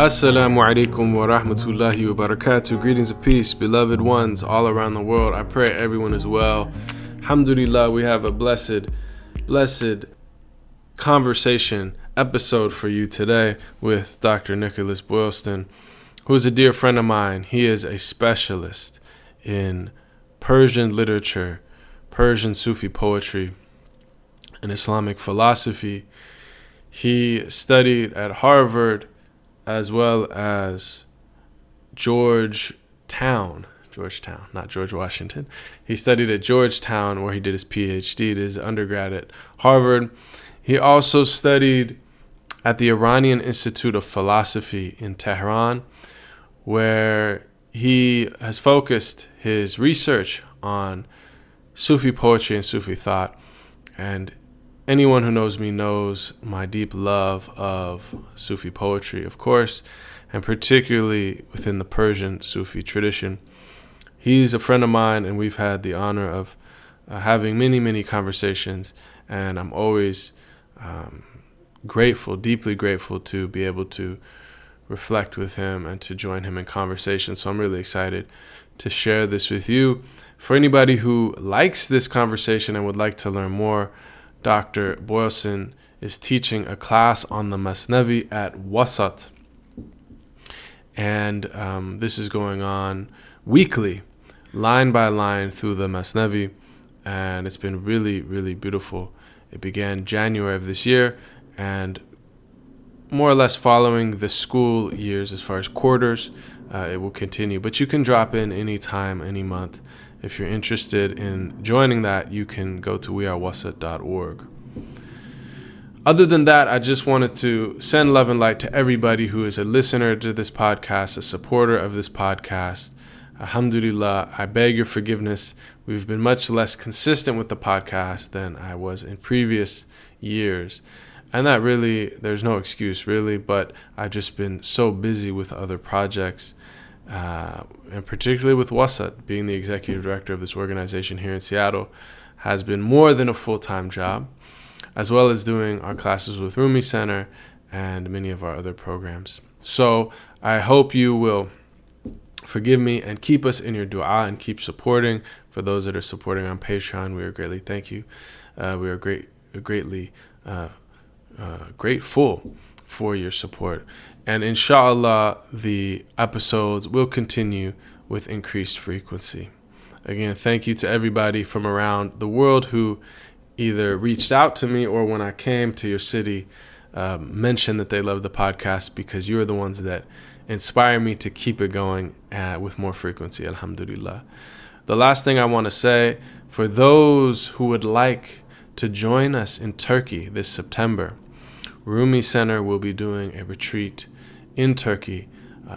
Assalamu alaikum wa rahmatullahi wa barakatuh. Greetings of peace, beloved ones all around the world. I pray everyone is well. Alhamdulillah, we have a blessed conversation episode for you today with Dr. Nicholas Boylston, who is a dear friend of mine. He is a specialist in Persian literature, Persian Sufi poetry, and Islamic philosophy. He studied at Harvard as well as Georgetown, not George Washington. He studied at Georgetown, where he did his PhD, did his undergrad at Harvard. He also studied at the Iranian Institute of Philosophy in Tehran, where he has focused his research on Sufi poetry and Sufi thought. And anyone who knows me knows my deep love of Sufi poetry, of course, and particularly within the Persian Sufi tradition. He's a friend of mine, and we've had the honor of having many conversations, and I'm always deeply grateful to be able to reflect with him and to join him in conversation. So I'm really excited to share this with you. For anybody who likes this conversation and would like to learn more, Dr. Boylston is teaching a class on the Masnavi at Wasat. And this is going on weekly, line by line through the Masnavi. And it's been really beautiful. It began January of this year, and more or less following the school years as far as quarters, it will continue. But you can drop in any time, any month. If you're interested in joining that, you can go to wearewasat.org. Other than that, I just wanted to send love and light to everybody who is a listener to this podcast, a supporter of this podcast. Alhamdulillah, I beg your forgiveness. We've been much less consistent with the podcast than I was in previous years. And that really, there's no excuse really, but I've just been so busy with other projects. And particularly with Wasat, being the executive director of this organization here in Seattle, has been more than a full-time job, as well as doing our classes with Rumi Center and many of our other programs. So I hope you will forgive me and keep us in your dua and keep supporting. For those that are supporting on Patron, we are greatly we are greatly grateful for your support. And inshallah, the episodes will continue with increased frequency. Again, thank you to everybody from around the world who either reached out to me or when I came to your city, mentioned that they love the podcast, because you are the ones that inspire me to keep it going with more frequency, alhamdulillah. The last thing I want to say, for those who would like to join us in Turkey this September, Rumi Center will be doing a retreat in Turkey,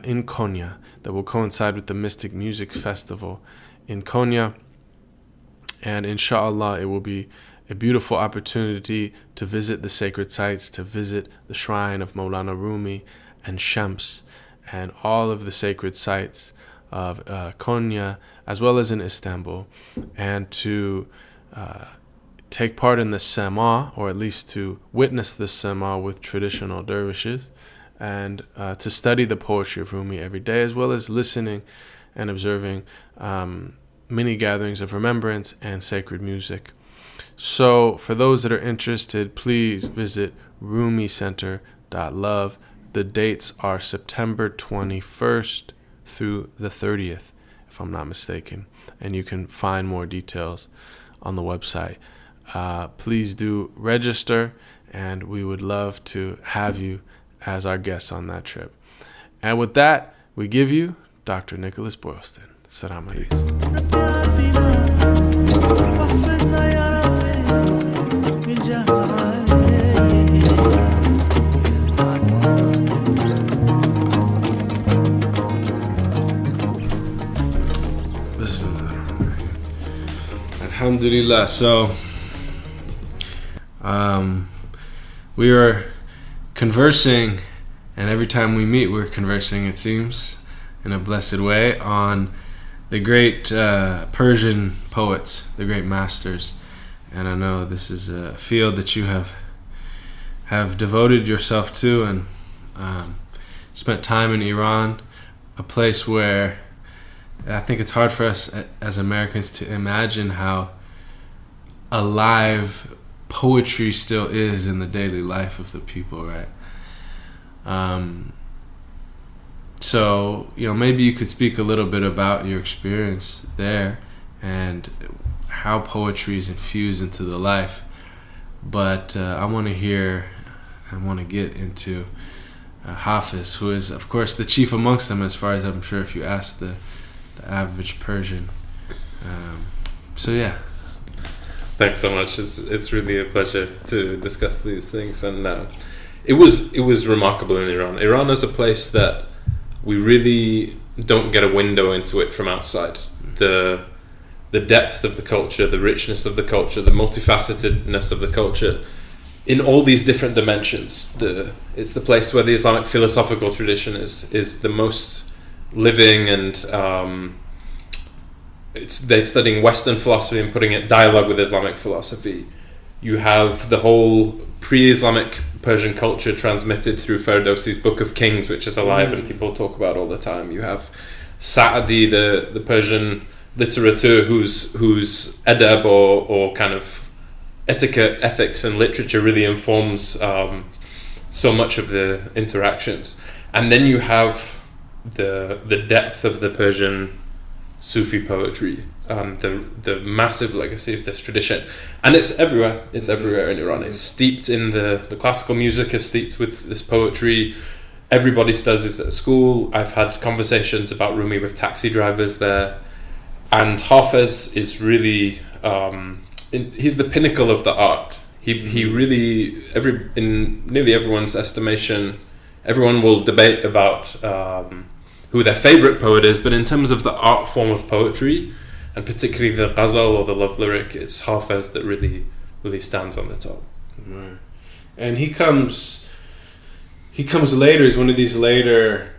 in Konya, that will coincide with the Mystic Music Festival in Konya. And inshallah, it will be a beautiful opportunity to visit the sacred sites, to visit the shrine of Maulana Rumi and Shams, and all of the sacred sites of Konya, as well as in Istanbul, and to take part in the Sema, or at least to witness the Sema with traditional dervishes, and to study the poetry of Rumi every day, as well as listening and observing many gatherings of remembrance and sacred music. So for those that are interested, please visit rumicenter.love. The dates are September 21st through the 30th, if I'm not mistaken, and you can find more details on the website. Please do register, and we would love to have you as our guests on that trip. And with that, we give you Dr. Nicholas Boylston. Salam alaikum. Alhamdulillah. So, we are conversing, and every time we meet, we're conversing, it seems, in a blessed way, on the great Persian poets, the great masters. And I know this is a field that you have devoted yourself to, and spent time in Iran, a place where I think it's hard for us as Americans to imagine how alive poetry still is in the daily life of the people, right? So, maybe you could speak a little bit about your experience there and how poetry is infused into the life. But I want to get into Hafez, who is, of course, the chief amongst them, as far as I'm sure if you ask the average Persian. So, yeah. Thanks so much. It's really a pleasure to discuss these things, and it was remarkable in Iran. Iran is a place that we really don't get a window into it from outside. The depth of the culture, the richness of the culture, the multifacetedness of the culture, in all these different dimensions. It's the place where the Islamic philosophical tradition is the most living, and they're studying Western philosophy and putting it dialogue with Islamic philosophy. You have the whole pre-Islamic Persian culture transmitted through Ferdowsi's Book of Kings, which is alive and people talk about all the time. You have Sa'di, the Persian literature, whose adab or kind of etiquette, ethics, and literature really informs so much of the interactions. And then you have the depth of the Persian Sufi poetry, the massive legacy of this tradition, and it's everywhere in Iran. It's steeped in the classical music is steeped with this poetry. Everybody studies this at school. I've had conversations about Rumi with taxi drivers there, and Hafez is really he's the pinnacle of the art. He really, in nearly everyone's estimation, everyone will debate about who their favorite poet is, but in terms of the art form of poetry, and particularly the ghazal or the love lyric, it's Hafez that really stands on the top. Right. And he comes later. He's one of these later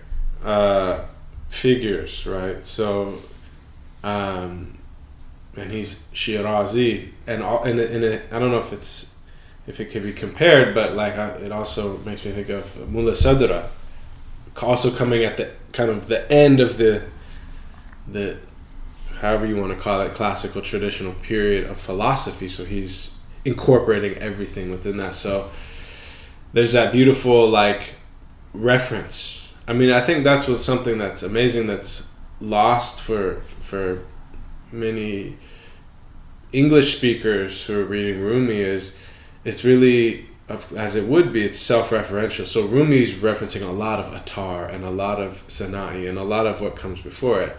figures, right? So, and he's Shirazi, and I don't know if it can be compared, but it also makes me think of Mullah Sadra, also coming at the kind of the end of the however you want to call it, classical traditional period of philosophy. So he's incorporating everything within that. So there's that beautiful reference. I mean, I think that's something that's amazing, that's lost for many English speakers who are reading Rumi, is it's really, as it would be, it's self-referential. So Rumi's referencing a lot of Attar and a lot of Sana'i and a lot of what comes before it.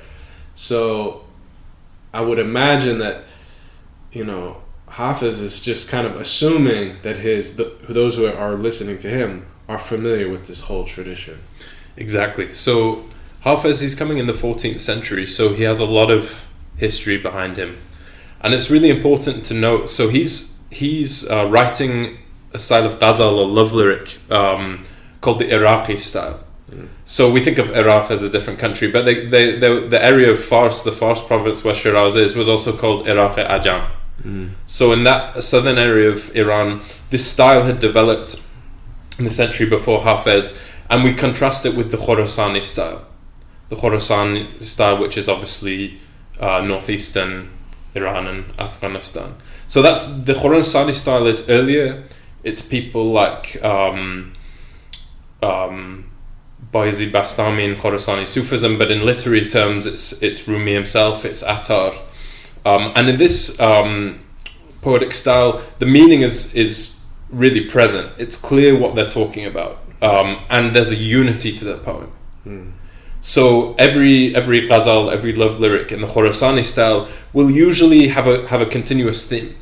So I would imagine that, Hafez is just kind of assuming that those who are listening to him are familiar with this whole tradition. Exactly. So Hafez, he's coming in the 14th century, so he has a lot of history behind him. And it's really important to note, so he's writing a style of ghazal or love lyric called the Iraqi style. So we think of Iraq as a different country, but the area of Fars, the Fars province where Shiraz is, was also called Iraq-e-Ajam. So in that southern area of Iran, this style had developed in the century before Hafez, and we contrast it with the Khorasani style. The Khorasani style, which is obviously northeastern Iran and Afghanistan. So that's the Khorasani style is earlier. It's people like Bayezid Bastami in Khorasani Sufism, but in literary terms, it's Rumi himself, it's Attar, and in this poetic style, the meaning is really present. It's clear what they're talking about, and there's a unity to the poem. So every ghazal, every love lyric in the Khorasani style will usually have a continuous theme.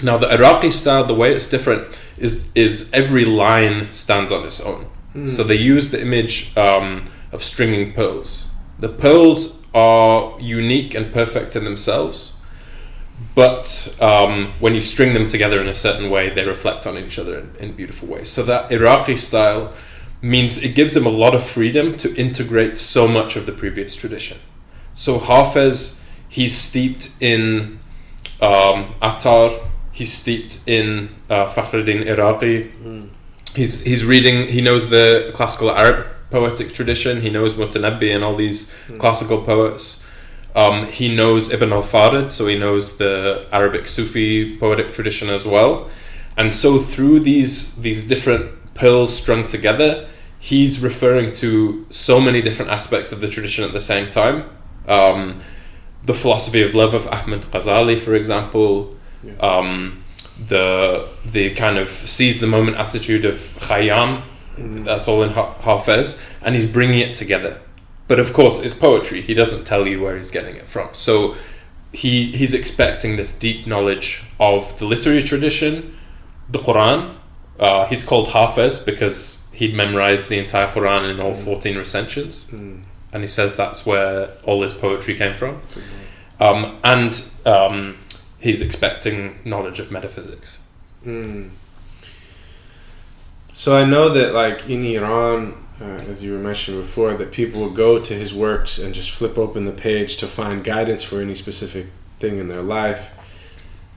Now the Iraqi style, the way it's different is every line stands on its own. So they use the image of stringing pearls. The pearls are unique and perfect in themselves, but when you string them together in a certain way, they reflect on each other in beautiful ways. So that Iraqi style means it gives them a lot of freedom to integrate so much of the previous tradition. So Hafez, he's steeped in Attar, he's steeped in Fakhruddin Iraqi. He's reading, he knows the classical Arab poetic tradition. He knows Mutanabbi and all these classical poets. He knows Ibn al-Farid, so he knows the Arabic Sufi poetic tradition as well. And so through these different pearls strung together, he's referring to so many different aspects of the tradition at the same time. The philosophy of love of Ahmed Ghazali, for example, the kind of seize the moment attitude of Khayyam, that's all in Hafez, and he's bringing it together. But of course, it's poetry. He doesn't tell you where he's getting it from. So he's expecting this deep knowledge of the literary tradition, the Quran. He's called Hafez because he'd memorized the entire Quran in all 14 recensions. And he says that's where all his poetry came from. And he's expecting knowledge of metaphysics. So I know that, like, in Iran, as you were mentioning before, that people will go to his works and just flip open the page to find guidance for any specific thing in their life.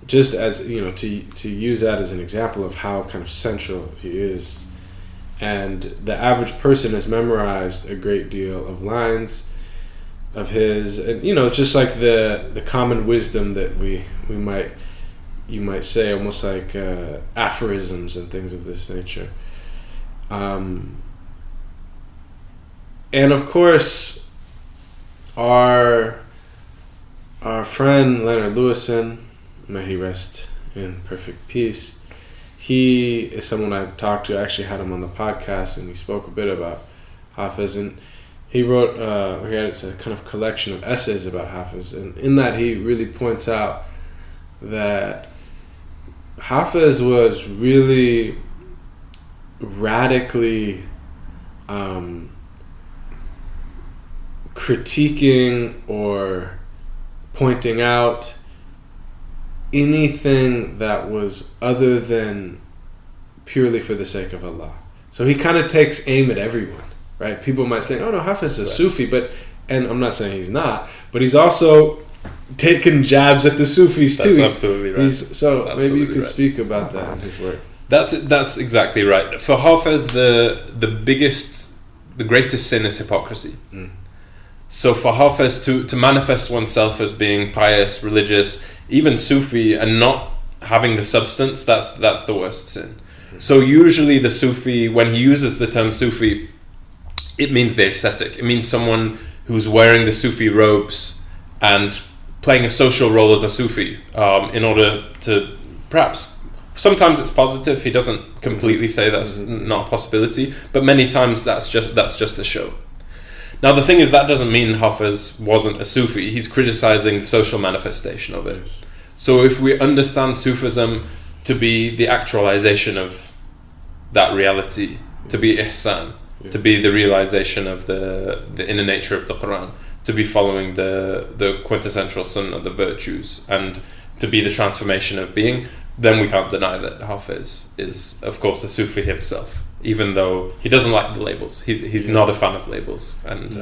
Just as, you know, to use that as an example of how kind of central he is. And the average person has memorized a great deal of lines of his, and, you know, just like the common wisdom that you might say, almost like aphorisms and things of this nature. And of course, our friend Leonard Lewison, may he rest in perfect peace, he is someone I've talked to. I actually had him on the podcast, and he spoke a bit about Hafez, and he wrote, it's a kind of collection of essays about Hafez, and in that he really points out that Hafez was really radically critiquing or pointing out anything that was other than purely for the sake of Allah. So he kind of takes aim at everyone, right? People might say, oh no, Hafez is a Sufi, and I'm not saying he's not, but he's also taking jabs at the Sufis too. That's absolutely right. Maybe you could speak about that in his work. That's exactly right. For Hafez, the greatest sin is hypocrisy. So for Hafez to manifest oneself as being pious, religious, even Sufi, and not having the substance, that's the worst sin. So usually the Sufi, when he uses the term Sufi, it means the ascetic. It means someone who's wearing the Sufi robes and playing a social role as a Sufi, in order to perhaps, sometimes it's positive. He doesn't completely say that's not a possibility, but many times that's just a show. Now the thing is, that doesn't mean Hafez wasn't a Sufi. He's criticizing the social manifestation of it. So if we understand Sufism to be the actualization of that reality, to be ihsan, to be the realization of the inner nature of the Quran, to be following the quintessential sunnah, the virtues, and to be the transformation of being, then we can't deny that Hafez is, of course, a Sufi himself, even though he doesn't like the labels. He's not a fan of labels, and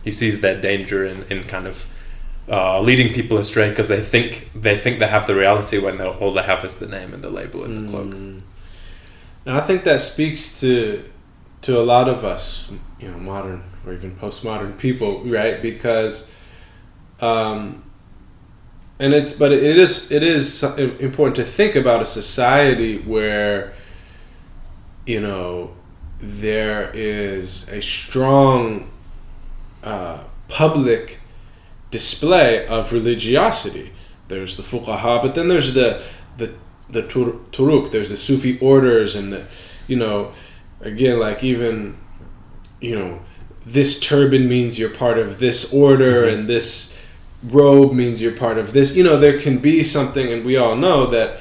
he sees their danger in kind of leading people astray because they think they have the reality when all they have is the name and the label and the cloak. Now I think that speaks to a lot of us, you know, modern or even postmodern people, right? Because it is important to think about a society where, you know, there is a strong public display of religiosity. There's the fuqaha, but then there's the turuk, there's the Sufi orders, and you know, again, like, even, you know, this turban means you're part of this order, and this robe means you're part of this. You know, there can be something, and we all know that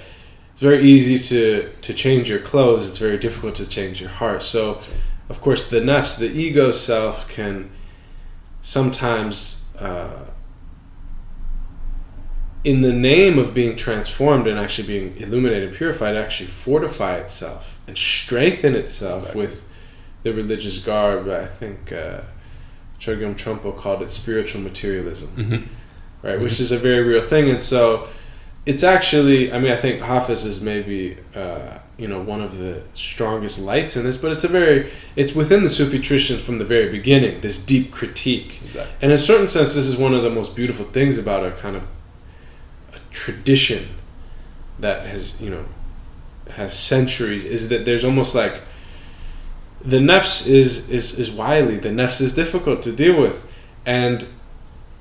it's very easy to change your clothes. It's very difficult to change your heart. So, of course, the nafs, the ego self, can sometimes, in the name of being transformed and actually being illuminated and purified, actually fortify itself and strengthen itself with the religious garb. I think Chogyam Trungpa called it spiritual materialism, right? Which is a very real thing. And so it's actually, I mean, I think Hafez is maybe one of the strongest lights in this, but it's within the Sufi tradition from the very beginning, this deep critique. Exactly. And in a certain sense, this is one of the most beautiful things about a kind of a tradition that has centuries, is that there's almost like the nafs is wily, the nafs is difficult to deal with,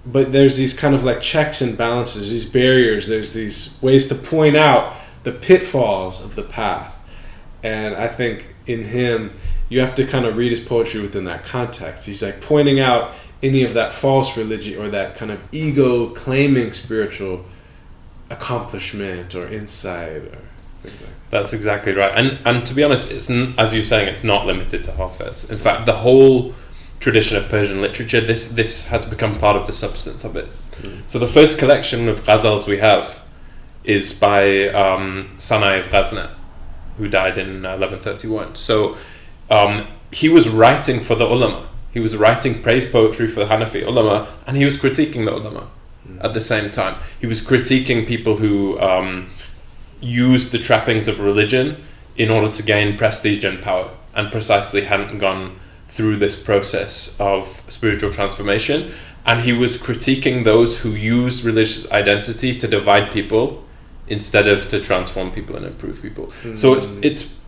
but there's these kind of like checks and balances, these barriers, there's these ways to point out the pitfalls of the path. And I think in him, you have to kind of read his poetry within that context. He's like pointing out any of that false religion or that kind of ego claiming spiritual accomplishment or insight or things like that. That's exactly right. And to be honest, it's as you're saying, it's not limited to Hafez. In fact, the whole tradition of Persian literature, this has become part of the substance of it. So the first collection of ghazals we have is by Sanai of Ghazna, who died in 1131. So he was writing for the ulama. He was writing praise poetry for the Hanafi ulama, and he was critiquing the ulama at the same time. He was critiquing people who used the trappings of religion in order to gain prestige and power, and precisely hadn't gone through this process of spiritual transformation. And he was critiquing those who use religious identity to divide people instead of to transform people and improve people. So it's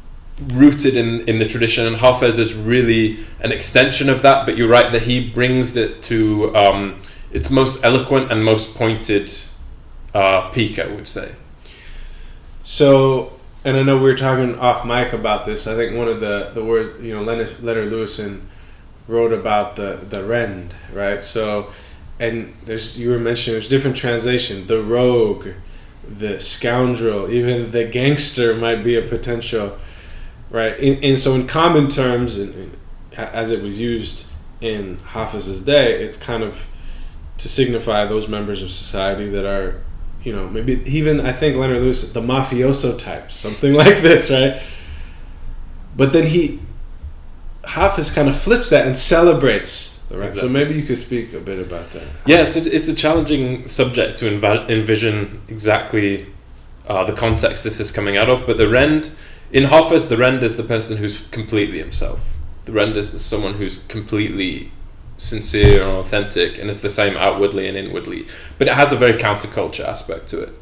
rooted in the tradition, and Hafez is really an extension of that. But you're right that he brings it to its most eloquent and most pointed peak, I would say. So, and I know we were talking off mic about this. I think one of the words, Leonard Lewison wrote about the rend, right? So, and you were mentioning there's different translation. The rogue, the scoundrel, even the gangster might be a potential, right? And so in common terms, as it was used in Hafez's day, it's kind of to signify those members of society that are, maybe even, I think Leonard Lewis, the mafioso types, something like this, right? But then Hafez kind of flips that and celebrates, right? Exactly. So maybe you could speak a bit about that. Yeah, it's a challenging subject to envision exactly the context this is coming out of. But in Hafez, the rend is the person who's completely himself. The rend is someone who's completely sincere and authentic, and it's the same outwardly and inwardly, but it has a very counterculture aspect to it.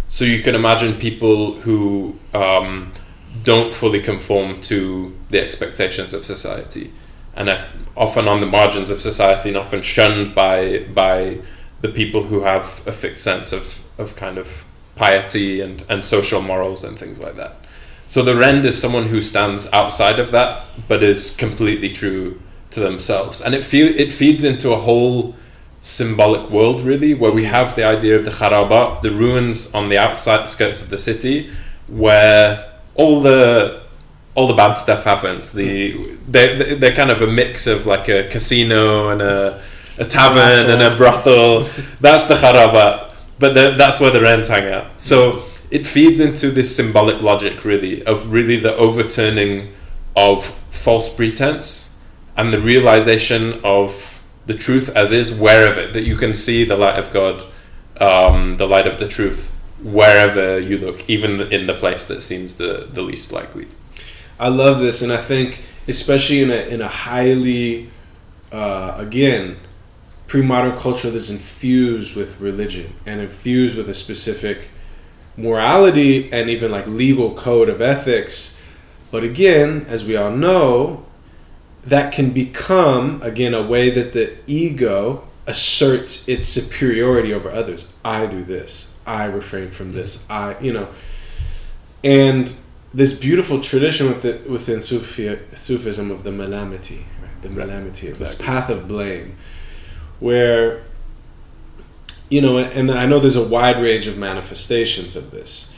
So you can imagine people who don't fully conform to the expectations of society, and are often on the margins of society, and often shunned by the people who have a fixed sense of kind of piety and social morals and things like that. So the rend is someone who stands outside of that, but is completely true to themselves, and it feeds into a whole symbolic world, really, where we have the idea of the kharabat, the ruins on the outskirts of the city, where all the bad stuff happens. They're kind of a mix of like a casino and a tavern and a brothel. That's the kharabat, but that's where the rents hang out. So it feeds into this symbolic logic, really, of really the overturning of false pretense and the realization of the truth as is wherever, that you can see the light of God, the light of the truth, wherever you look, even in the place that seems the least likely. I love this, and I think especially in a highly, again, pre-modern culture that's infused with religion and infused with a specific morality and even like legal code of ethics. But again, as we all know, that can become, again, a way that the ego asserts its superiority over others. I do this. I refrain from this. And this beautiful tradition within Sufism of the malamity, right? The malamity is this path of blame, where, and I know there's a wide range of manifestations of this,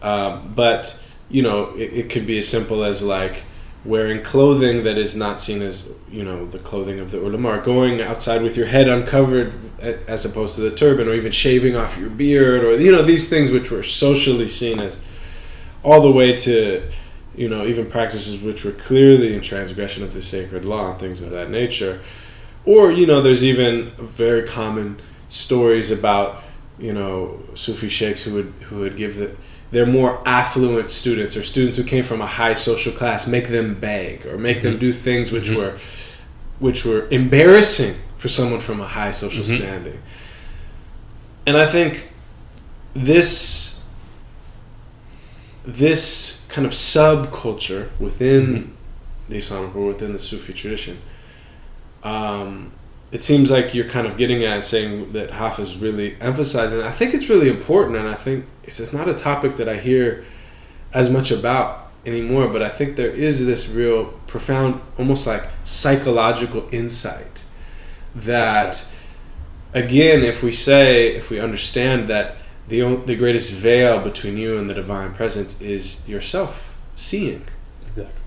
but, it could be as simple as like wearing clothing that is not seen as, the clothing of the ulama, or going outside with your head uncovered as opposed to the turban, or even shaving off your beard, or, these things which were socially seen as, all the way to, even practices which were clearly in transgression of the sacred law and things of that nature. Or, there's even very common stories about, Sufi sheikhs who would give their more affluent students or students who came from a high social class, make them beg or make them do things which were embarrassing for someone from a high social standing. And I think this kind of subculture within the Islamic or within the Sufi tradition, it seems like you're kind of getting at saying that Hafez really emphasizing. I think it's really important, and I think it's not a topic that I hear as much about anymore, but I think there is this real profound, almost like psychological insight that, again, if we understand that the greatest veil between you and the divine presence is yourself seeing. Exactly.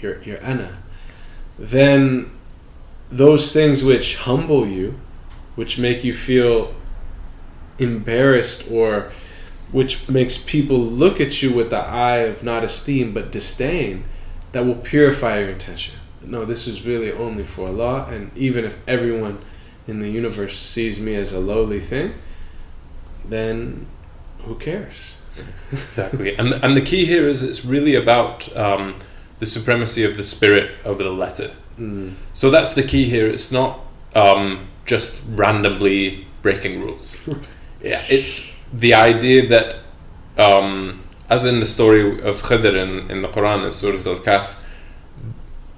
Your ana. Then those things which humble you, which make you feel embarrassed, or which makes people look at you with the eye of not esteem but disdain, that will purify your intention. No, this is really only for Allah, and even if everyone in the universe sees me as a lowly thing, then who cares? Exactly. And the key here is it's really about the supremacy of the spirit over the letter. So that's the key here. It's not just randomly breaking rules. Yeah, it's the idea that, as in the story of Khidr in the Quran, in Surah Al-Kahf,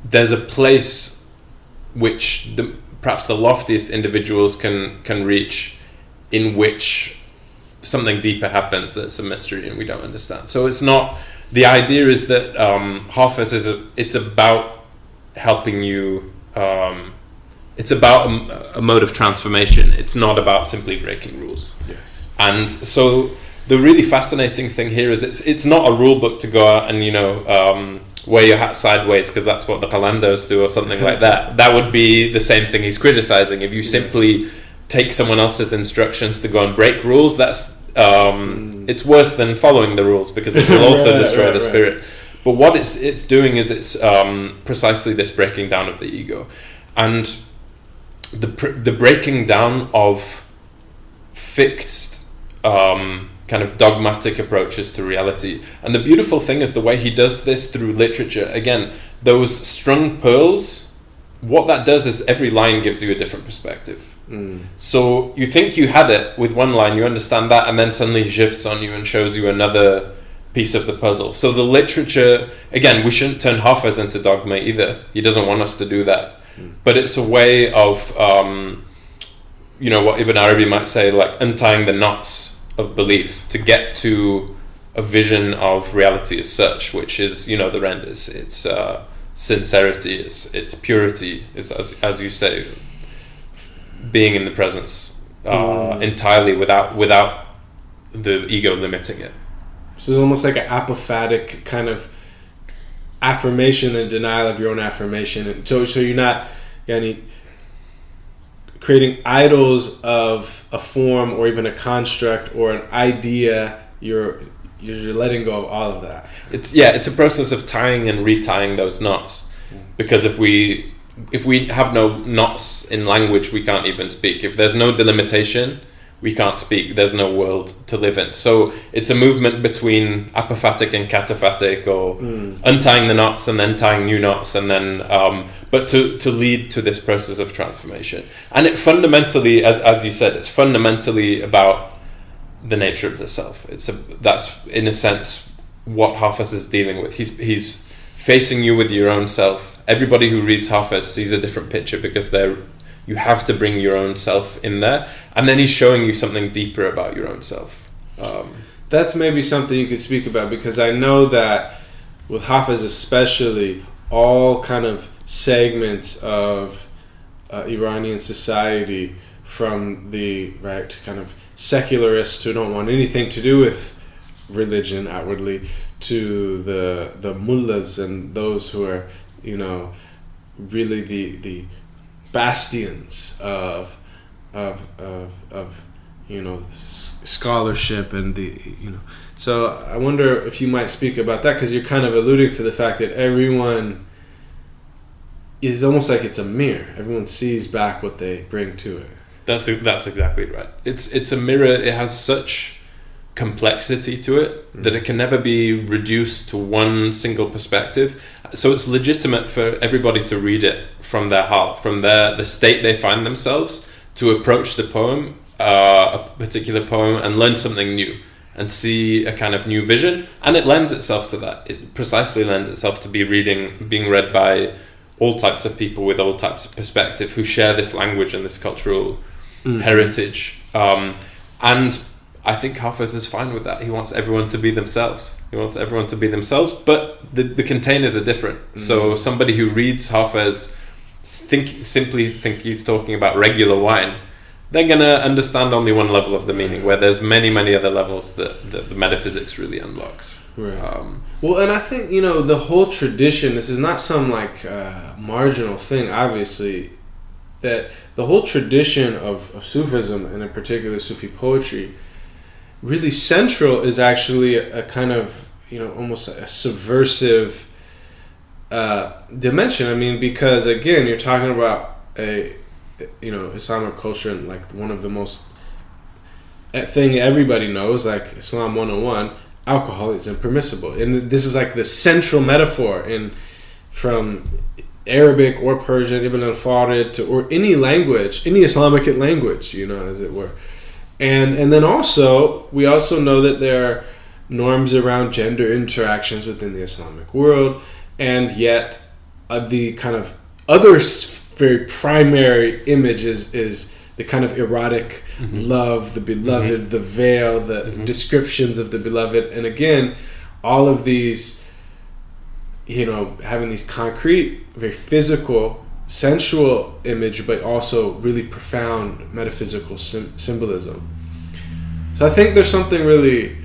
there's a place which perhaps the loftiest individuals can reach, in which something deeper happens that's a mystery and we don't understand. So it's not, the idea is that Hafez it's about helping you, it's about a mode of transformation. It's not about simply breaking rules. Yes. And so the really fascinating thing here is it's not a rule book to go out and wear your hat sideways because that's what the Qalandos do or something like that. That would be the same thing he's criticizing. If you simply take someone else's instructions to go and break rules, that's it's worse than following the rules, because it will also destroy the spirit. But what it's doing is it's precisely this breaking down of the ego, and the breaking down of fixed kind of dogmatic approaches to reality. And the beautiful thing is the way he does this through literature. Again, those strung pearls, what that does is every line gives you a different perspective. So you think you had it with one line, you understand that, and then suddenly he shifts on you and shows you another piece of the puzzle. So the literature, again, we shouldn't turn Hafez into dogma either. He doesn't want us to do that. But it's a way of, what Ibn Arabi might say, like untying the knots of belief to get to a vision of reality as such, which is, the rend is it's sincerity, it's purity, is as you say, being in the presence entirely without the ego limiting it. So it's almost like an apophatic kind of affirmation and denial of your own affirmation. And so you're not creating idols of a form or even a construct or an idea. You're letting go of all of that. It's a process of tying and retying those knots, because if we have no knots in language, we can't even speak. If there's no delimitation, we can't speak. There's no world to live in. So it's a movement between apophatic and cataphatic, or untying the knots and then tying new knots, and then but to lead to this process of transformation. And it fundamentally, as you said, it's fundamentally about the nature of the self. That's in a sense what Hafez is dealing with. He's facing you with your own self. Everybody who reads Hafez sees a different picture, because you have to bring your own self in there, and then he's showing you something deeper about your own self. That's maybe something you could speak about, because I know that with Hafez especially, all kind of segments of Iranian society, from the kind of secularists who don't want anything to do with religion outwardly, to the mullahs and those who are really the bastions of scholarship and so I wonder if you might speak about that, because you're kind of alluding to the fact that everyone is almost like it's a mirror. Everyone sees back what they bring to it. That's exactly right. It's a mirror. It has such complexity to it, that it can never be reduced to one single perspective. So it's legitimate for everybody to read it from their heart, from the state they find themselves, to approach the poem, a particular poem, and learn something new and see a kind of new vision. And it lends itself to that. It precisely lends itself to being read by all types of people with all types of perspective who share this language and this cultural heritage. And I think Hafez is fine with that. He wants everyone to be themselves. But the containers are different. So somebody who reads Hafez simply think he's talking about regular wine, they're going to understand only one level of the meaning, where there's many, many other levels that the metaphysics really unlocks. Right. Well, and I think, the whole tradition, this is not some marginal thing, obviously, that the whole tradition of Sufism, and in particular Sufi poetry, really central is actually a kind of, almost a subversive dimension. I mean, because again, you're talking about Islamic culture, and one of the most thing everybody knows, like Islam 101, alcohol is impermissible. And this is the central metaphor from Arabic or Persian, Ibn al-Farid, or any language, any Islamic language, as it were. And then also, we also know that there are norms around gender interactions within the Islamic world, and yet the kind of other very primary image is the kind of erotic love, the beloved, the veil, the descriptions of the beloved. And again, all of these, having these concrete, very physical, sensual image, but also really profound metaphysical symbolism. So I think there's something really,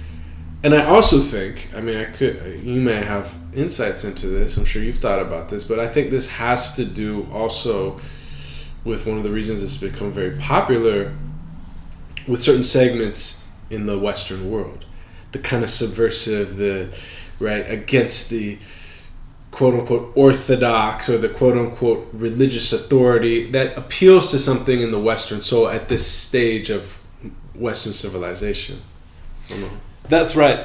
and I also think, you may have insights into this, I'm sure you've thought about this, but I think this has to do also with one of the reasons it's become very popular with certain segments in the Western world. The kind of subversive, against the quote-unquote orthodox, or the quote-unquote religious authority that appeals to something in the Western soul at this stage of Western civilization. That's right.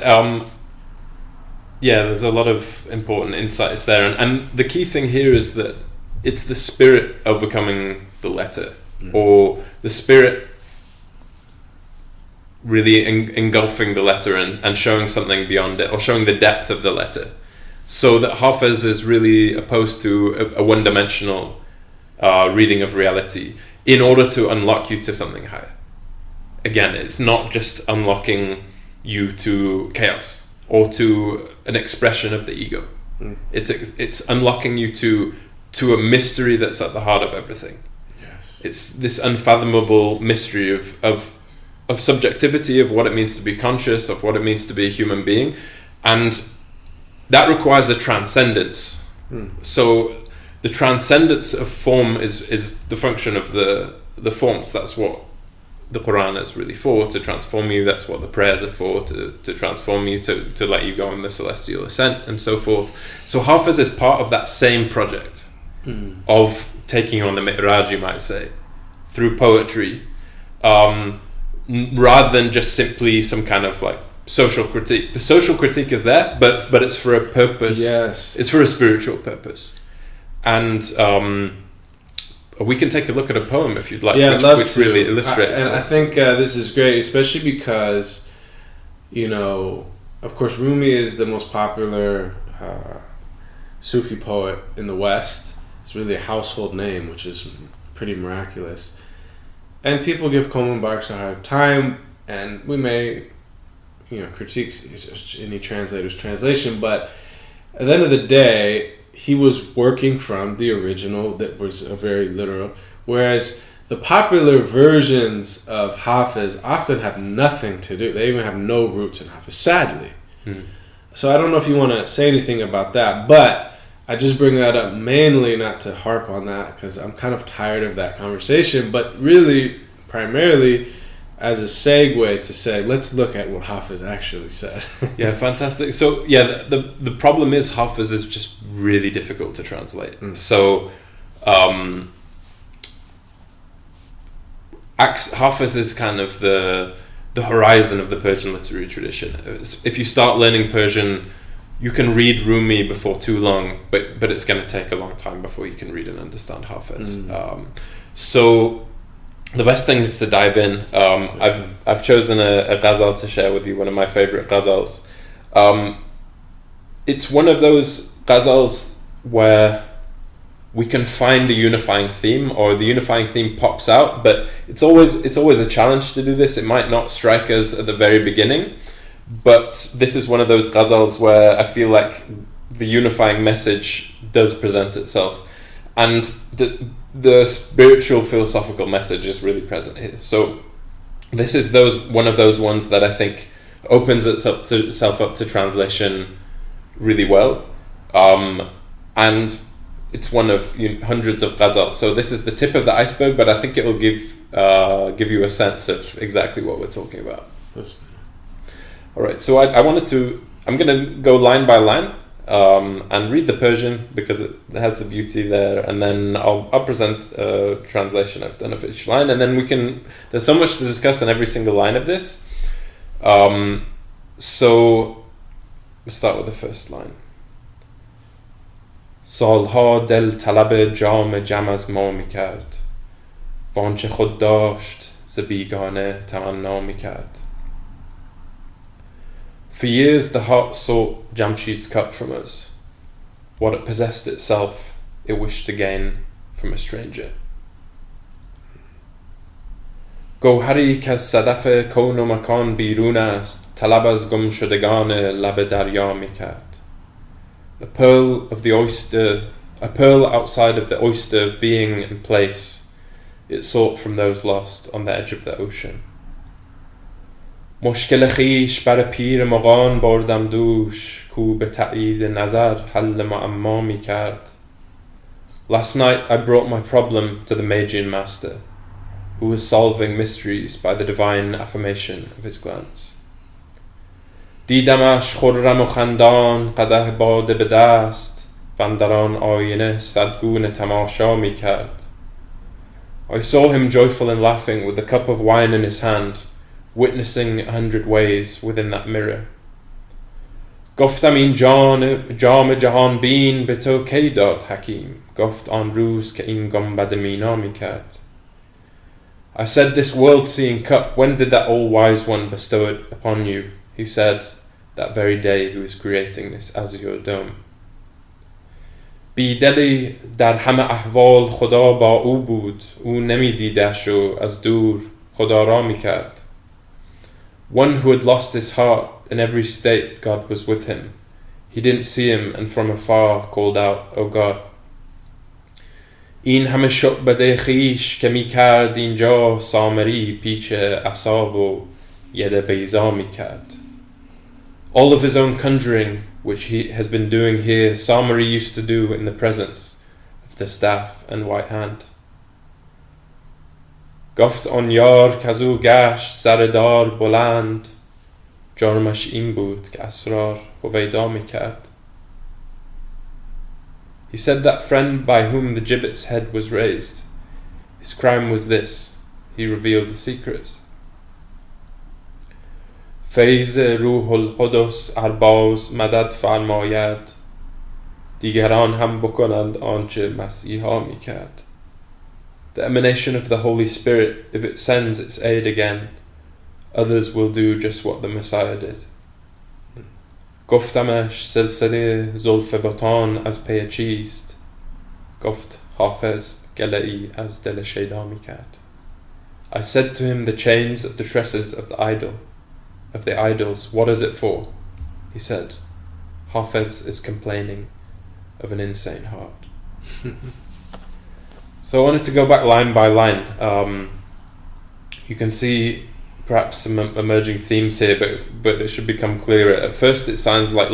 There's a lot of important insights there. And the key thing here is that it's the spirit overcoming the letter, or the spirit really engulfing the letter and showing something beyond it, or showing the depth of the letter. So that Hafez is really opposed to a one-dimensional reading of reality in order to unlock you to something higher. Again, it's not just unlocking you to chaos or to an expression of the ego. It's unlocking you to a mystery that's at the heart of everything. Yes. It's this unfathomable mystery of subjectivity, of what it means to be conscious, of what it means to be a human being, and that requires a transcendence. So the transcendence of form is the function of the forms. That's what the Quran is really for, to transform you. That's what the prayers are for, to transform you, to let you go on the celestial ascent, and so forth. So Hafez is part of that same project of taking on the mi'raj, you might say, through poetry, rather than just simply some kind of social critique. The social critique is there, but it's for a purpose. Yes. It's for a spiritual purpose. And we can take a look at a poem if you'd like, which really illustrates this. I think this is great, especially because, of course, Rumi is the most popular Sufi poet in the West. It's really a household name, which is pretty miraculous. And people give Coleman Barks a hard time, and we may, critique any translator's translation, but at the end of the day, he was working from the original that was a very literal, whereas the popular versions of Hafez often have nothing to do. They even have no roots in Hafez, sadly. So I don't know if you want to say anything about that, but I just bring that up mainly not to harp on that, because I'm kind of tired of that conversation, but really primarily as a segue to say, let's look at what Hafez actually said. Yeah, fantastic. So the problem is Hafez is just really difficult to translate. So Hafez is kind of the the horizon of the Persian literary tradition. If you start learning Persian, you can read Rumi before too long, but it's going to take a long time before you can read and understand Hafez. So the best thing is to dive in. I've chosen a ghazal to share with you, one of my favorite ghazals. It's one of those ghazals where we can find a unifying theme, or the unifying theme pops out, but it's always a challenge to do this. It might not strike us at the very beginning, but this is one of those ghazals where I feel like the unifying message does present itself, and the spiritual philosophical message is really present here. So this is one of those ones that I think opens itself up to translation really well, and it's one of hundreds of ghazals. So this is the tip of the iceberg, but I think it will give you a sense of exactly what we're talking about. All right, so I'm going to go line by line and read the Persian because it has the beauty there, and then I'll present a translation I've done of each line, and then there's so much to discuss in every single line of this. So we'll start with the first line. سالها دل طلب جام جم از ما میکرد وانچه خود داشت ز بیگانه تمنا میکرد. For years the heart sought Jamshid's cup from us. What it possessed itself, it wished to gain from a stranger. گوهری که از صدف کون و مکان بیرون است طلب از گم شدگان لب دریا میکرد. A pearl outside of the oyster of being and place, it sought from those lost on the edge of the ocean. مشکل خیش بر پیر مغان بردم دوش کو به تأیید نظر حل معما می کرد. Last night I brought my problem to the Magian master, who was solving mysteries by the divine affirmation of his glance. دیدمش خرم و خندان قدح باده به دست وندران آینه صدگونه تماشا می کرد. I saw him joyful and laughing with the cup of wine in his hand, witnessing 100 ways within that mirror. گفتم این جام جهان بین به تو کی داد حکیم گفت آن روز که این گنبد مینا می کرد. I said, this world-seeing cup, when did that all-wise one bestow it upon you? He said, that very day he was creating this azure dome. بیدلی در همه احوال خدا با او بود او نمیدیدش و از دور خدا را میکرد. One who had lost his heart, in every state God was with him. He didn't see him and from afar called out, O God. این همه شعبده خیش که میکرد اینجا سامری پیچ عصا و ید بیضا میکرد. All of his own conjuring, which he has been doing here, Samari used to do in the presence of the staff and white hand. گفت آن یار کزو گشت سردار بلند جرمش این بود که اسرار هویدا میکرد. He said that friend by whom the gibbet's head was raised, his crime was this, he revealed the secrets. فیض روح القدس ارباز مدد فرماید دیگران هم بکنند آنچه مسیحا میکرد. The emanation of the Holy Spirit, if it sends its aid again, others will do just what the Messiah did. گفتمش سلسله زلف بطان از پی چیست گفت حافظ گله‌ای از دل شیدا میکرد. I said to him, the chains of the tresses of the idols, what is it for? He said, Hafez is complaining of an insane heart. So I wanted to go back line by line. You can see perhaps some emerging themes here, but it should become clearer. At first it sounds like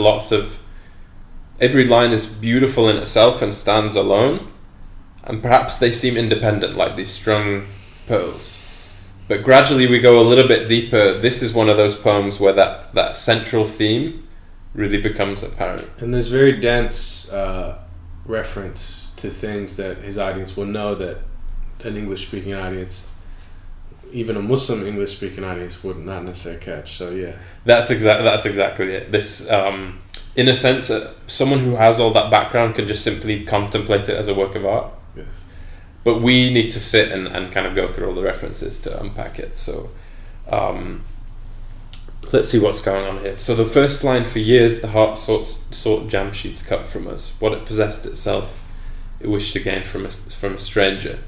every line is beautiful in itself and stands alone, and perhaps they seem independent, like these strung pearls. But gradually we go a little bit deeper. This is one of those poems where that central theme really becomes apparent. And there's very dense reference to things that his audience will know that an English-speaking audience even a Muslim English speaking audience would not necessarily catch. So yeah, that's exactly it. This, in a sense, someone who has all that background can just simply contemplate it as a work of art. yes, But we need to sit and kind of go through all the references to unpack it. So let's see what's going on here. So the first line: for years the heart sought Jamshid's cup from us. What it possessed itself, it wished to gain from a stranger.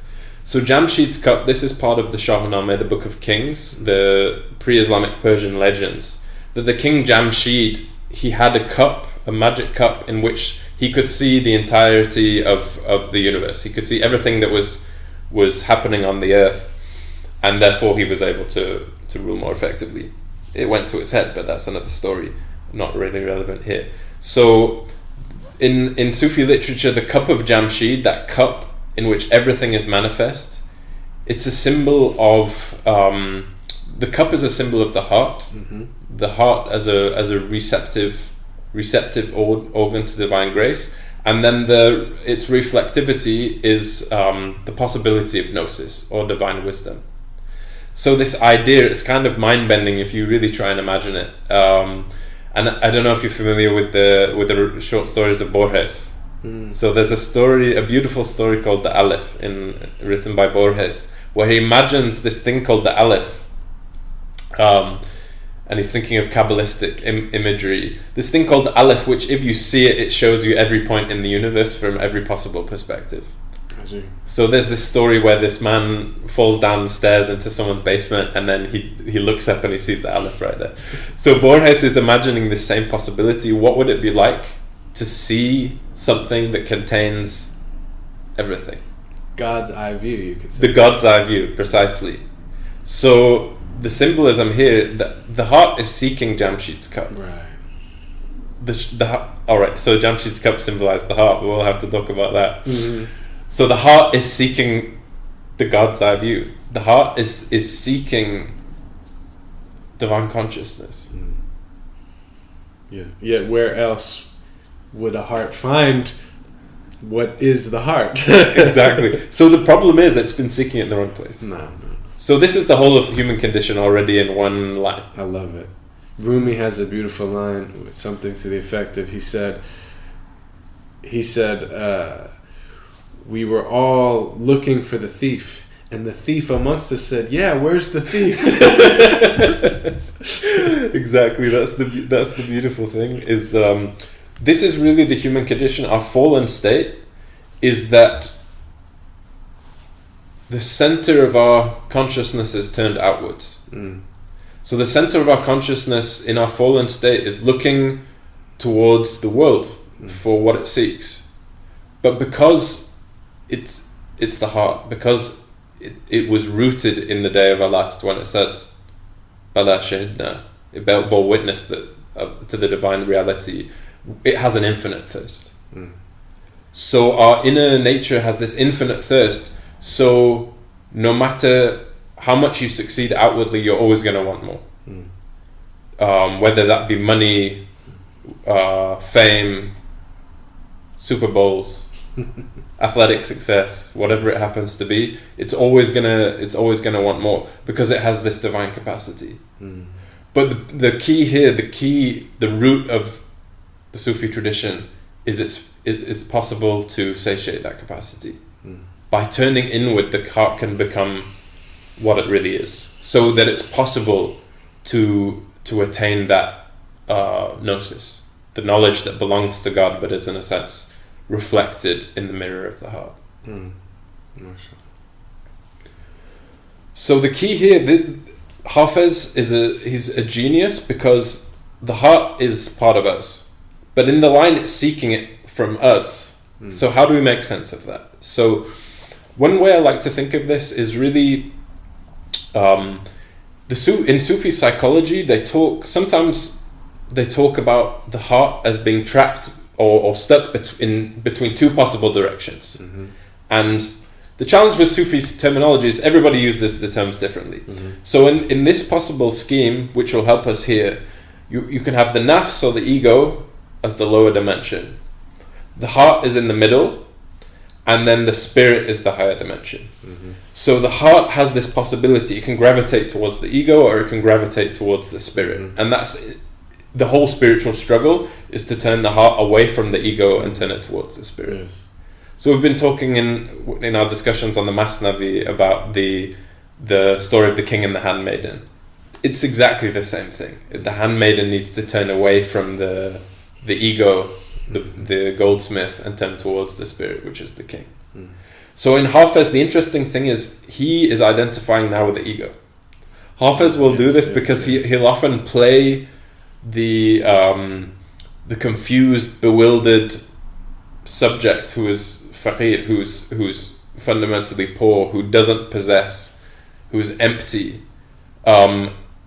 So Jamshid's cup, this is part of the Shahnameh, the Book of Kings, the pre-Islamic Persian legends, that the King Jamshid, he had a cup, a magic cup, in which he could see the entirety of the universe. He could see everything that was happening on the earth, and therefore he was able to rule more effectively. It went to his head, but that's another story, not really relevant here. So in Sufi literature, the cup of Jamshid, that cup in which everything is manifest, it's a symbol of the cup is a symbol of the heart. mm-hmm. The heart as a receptive organ to divine grace, and then its reflectivity is the possibility of gnosis or divine wisdom. So this idea, it's kind of mind-bending if you really try and imagine it. And I don't know if you're familiar with the short stories of Borges. So there's a beautiful story called the Aleph, written by Borges, where he imagines this thing called the Aleph, and he's thinking of Kabbalistic imagery. This thing called the Aleph, which if you see it, it shows you every point in the universe from every possible perspective. So there's this story where this man falls down the stairs into someone's basement, and then he looks up and he sees the Aleph right there. So Borges is imagining the same possibility. What would it be like to see something that contains everything? God's eye view, you could say. The God's eye view, precisely. So the symbolism here, the heart is seeking Jamshid's cup. Right. Alright, so Jamshid's cup symbolized the heart, but we'll have to talk about that. Mm-hmm. So the heart is seeking the God's eye view. The heart is seeking divine consciousness. Mm. Yeah. Yet where else would a heart find what is the heart? Exactly. So the problem is it's been seeking it in the wrong place. No. So this is the whole of human condition already in one line. I love it. Rumi has a beautiful line with something to the effect of, he said, we were all looking for the thief, and the thief amongst us said, yeah, where's the thief? Exactly. That's the beautiful thing, is this is really the human condition. Our fallen state is that the center of our consciousness is turned outwards. So the center of our consciousness in our fallen state is looking towards the world for what it seeks. But because it's the heart, because it was rooted in the day of our last, when it said Bala Shahidna, it bore witness that to the divine reality, it has an infinite thirst. So our inner nature has this infinite thirst. So no matter how much you succeed outwardly, you're always going to want more. Whether that be money, fame, Super Bowls, athletic success, whatever it happens to be, it's always gonna want more, because it has this divine capacity. But the key here, the root of the Sufi tradition is it's possible to satiate that capacity. By turning inward, the heart can become what it really is, so that it's possible to attain that gnosis, the knowledge that belongs to God, but is in a sense reflected in the mirror of the heart. So the key here, Hafez he's a genius, because the heart is part of us, but in the line it's seeking it from us. So how do we make sense of that? So one way I like to think of this is really in Sufi psychology, sometimes they talk about the heart as being trapped or stuck between two possible directions. And the challenge with Sufi's terminology is everybody uses the terms differently. So in this possible scheme, which will help us here, you can have the nafs, or the ego, as the lower dimension. The heart is in the middle, and then the spirit is the higher dimension. So the heart has this possibility. It can gravitate towards the ego, or it can gravitate towards the spirit. And that's the whole spiritual struggle, is to turn the heart away from the ego and turn it towards the spirit. Yes. So we've been talking in our discussions on the Masnavi about the story of the king and the handmaiden. It's exactly the same thing. The handmaiden needs to turn away from the ego, the goldsmith, and turn towards the spirit, which is the king. So in Hafez, the interesting thing is he is identifying now with the ego. Hafez will do this because he'll often play the confused, bewildered subject who is faqir, who's fundamentally poor, who doesn't possess, who's empty,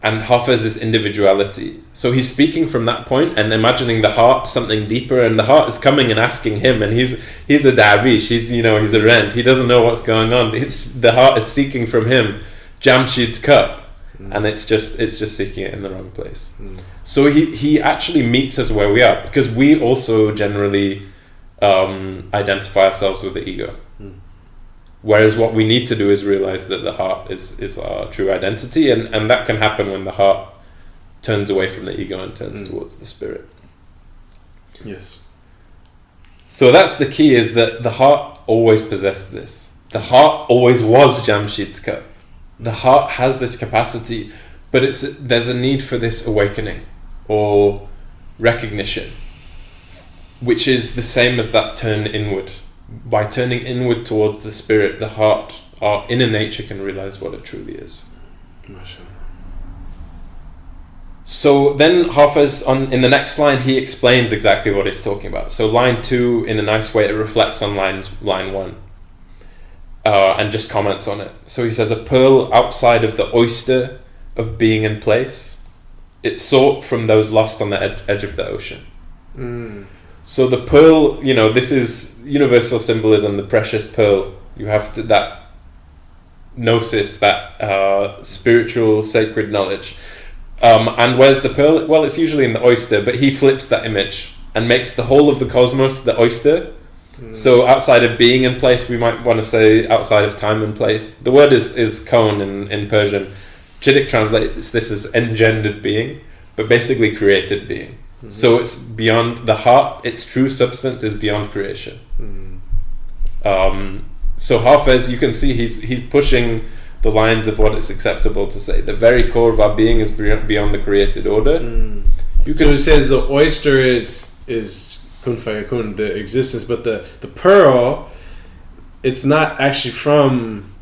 and Hafez is individuality. So he's speaking from that point and imagining the heart something deeper, and the heart is coming and asking him, and he's a darvish, he's a rent, he doesn't know what's going on. The heart is seeking from him Jamshid's cup, and it's just seeking it in the wrong place. So he actually meets us where we are, because we also generally identify ourselves with the ego. Whereas what we need to do is realize that the heart is our true identity, and that can happen when the heart turns away from the ego and turns towards the spirit. Yes. So that's the key, is that the heart always possessed this. The heart always was Jamshid's cup. The heart has this capacity, but there's a need for this awakening or recognition, which is the same as that turn inward. By turning inward towards the spirit, the heart, our inner nature, can realize what it truly is. So then Hafez, in the next line, he explains exactly what he's talking about. So line 2, in a nice way, it reflects on line 1 and just comments on it. So he says, a pearl outside of the oyster of being in place, it sought from those lost on the edge of the ocean. So the pearl, this is universal symbolism, the precious pearl. You have that gnosis, that spiritual sacred knowledge. And where's the pearl? Well, it's usually in the oyster, but he flips that image and makes the whole of the cosmos the oyster. So outside of being in place, we might want to say outside of time and place. The word is kaun in Persian. Chittick translates this as engendered being, but basically created being. So it's beyond the heart. Its true substance is beyond creation. So Hafez, you can see he's pushing the lines of what is acceptable to say. The very core of our being is beyond the created order. So it says the oyster is kun fayakun, the existence, but the pearl, it's not actually from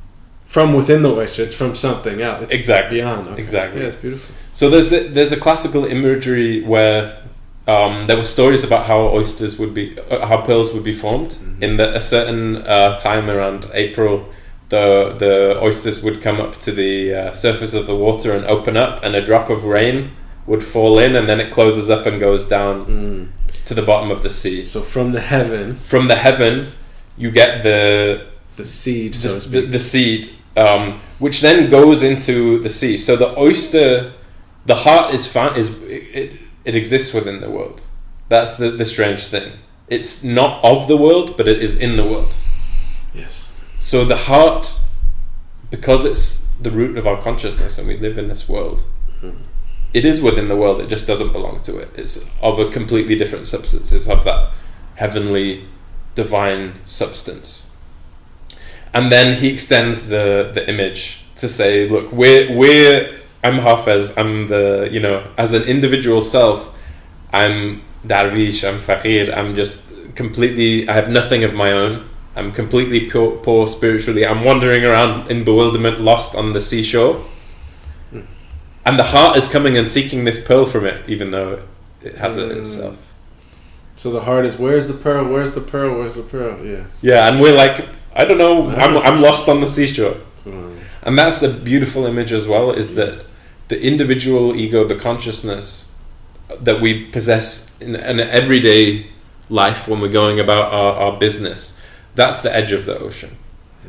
within the oyster. It's from something else. It's exactly beyond. Okay. Exactly. Yeah, it's beautiful. So there's a classical imagery where there were stories about how oysters would be, how pearls would be formed. In a certain time around April, the oysters would come up to the surface of the water and open up, and a drop of rain would fall in, and then it closes up and goes down to the bottom of the sea. So from the heaven, you get the seed, so to speak. The seed, which then goes into the sea. So the oyster, the heart it exists within the world. That's the strange thing. It's not of the world, but it is in the world. Yes. So the heart, because it's the root of our consciousness and we live in this world, it is within the world, it just doesn't belong to it. It's of a completely different substance. It's of that heavenly, divine substance. And then he extends the image to say, look, I'm Hafez, I'm as an individual self, I'm darvish, I'm faqir, I'm just completely, I have nothing of my own. I'm completely poor spiritually. I'm wandering around in bewilderment, lost on the seashore. And the heart is coming and seeking this pearl from it, even though it has it itself. So the heart is, where's the pearl? Where's the pearl? Where's the pearl? Yeah. Yeah, and we're like, I don't know. I'm lost on the seashore. And that's the beautiful image as well, is that the individual ego, the consciousness that we possess in an everyday life when we're going about our business, that's the edge of the ocean.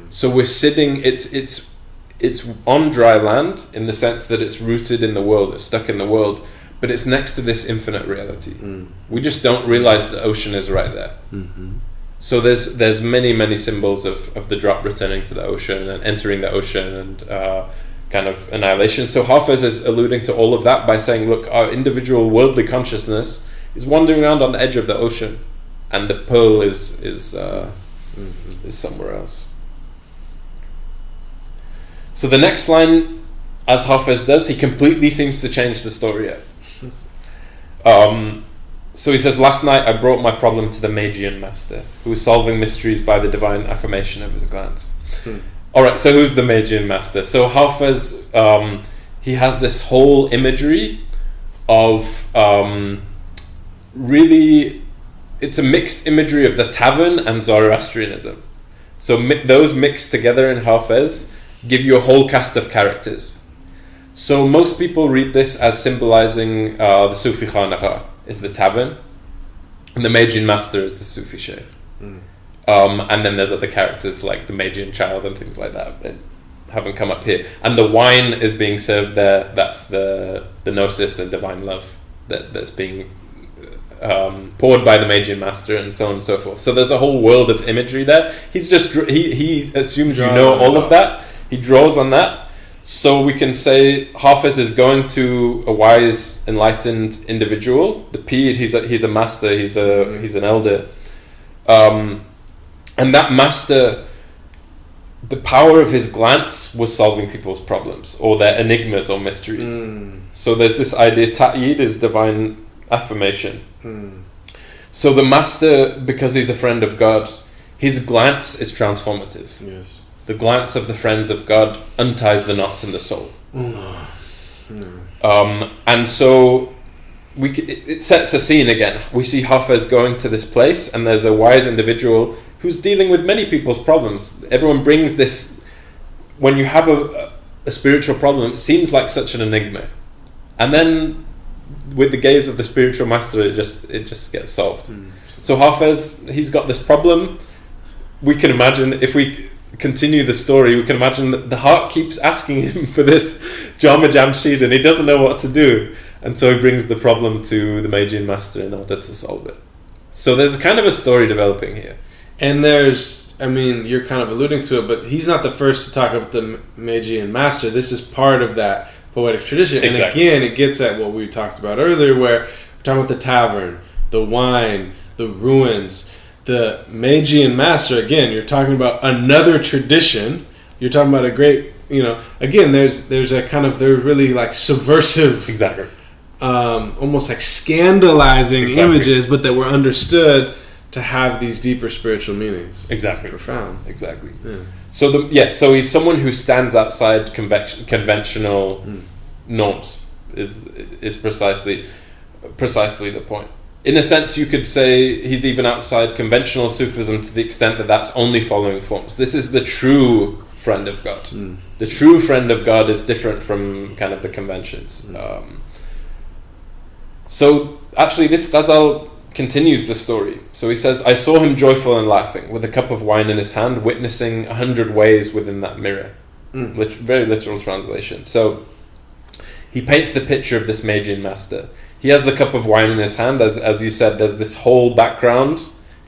So we're sitting, it's on dry land in the sense that it's rooted in the world, it's stuck in the world, but it's next to this infinite reality. We just don't realize the ocean is right there. So there's many symbols of the drop returning to the ocean and entering the ocean and kind of annihilation. So Hafez is alluding to all of that by saying, look, our individual worldly consciousness is wandering around on the edge of the ocean, and the pearl is somewhere else. So the next line, as Hafez does, he completely seems to change the story up. So he says, last night I brought my problem to the Magian master, who was solving mysteries by the divine affirmation of his glance. Alright, so who's the Magian master? So Hafez, he has this whole imagery of really, it's a mixed imagery of the tavern and Zoroastrianism. So those mixed together in Hafez give you a whole cast of characters. So most people read this as symbolizing the Sufi Khanaqah is the tavern, and the Magian master is the Sufi sheikh. And then there's other characters like the Magian child and things like that that haven't come up here. And the wine is being served there. That's the gnosis and divine love that's being poured by the Magian master, and so on and so forth. So there's a whole world of imagery there. He's just he assumes you know all of that. He draws on that. So we can say Hafez is going to a wise, enlightened individual. The Pir, he's a master. He's an elder, and that master, the power of his glance was solving people's problems or their enigmas or mysteries. So there's this idea. Ta'yid is divine affirmation. So the master, because he's a friend of God, his glance is transformative. Yes. The glance of the friends of God unties the knots in the soul. And so it sets a scene again. We see Hafez going to this place, and there's a wise individual who's dealing with many people's problems. Everyone brings this. When you have a spiritual problem, it seems like such an enigma, and then with the gaze of the spiritual master, it just gets solved. So Hafez, he's got this problem. We can imagine, if we continue the story, we can imagine that the heart keeps asking him for this Jama Jamshid, and he doesn't know what to do, and so he brings the problem to the Magian master in order to solve it. So there's kind of a story developing here. And there's, I mean, you're kind of alluding to it, but he's not the first to talk about the Magian master. This is part of that poetic tradition. And again, it gets at what we talked about earlier, where we're talking about the tavern, the wine, the ruins, the Magian master. Again, you're talking about another tradition. You're talking about a great, again, there's a kind of, they're really like subversive, almost like scandalizing images, but that were understood to have these deeper spiritual meanings. Exactly. Profound. Exactly. Yeah. So he's someone who stands outside conventional norms. Is precisely the point. In a sense, you could say he's even outside conventional Sufism to the extent that that's only following forms. This is the true friend of God. The true friend of God is different from kind of the conventions. So actually, this ghazal continues the story. So he says, I saw him joyful and laughing, with a cup of wine in his hand, witnessing 100 ways within that mirror. Very literal translation. So he paints the picture of this Magian master. He has the cup of wine in his hand. As you said, there's this whole background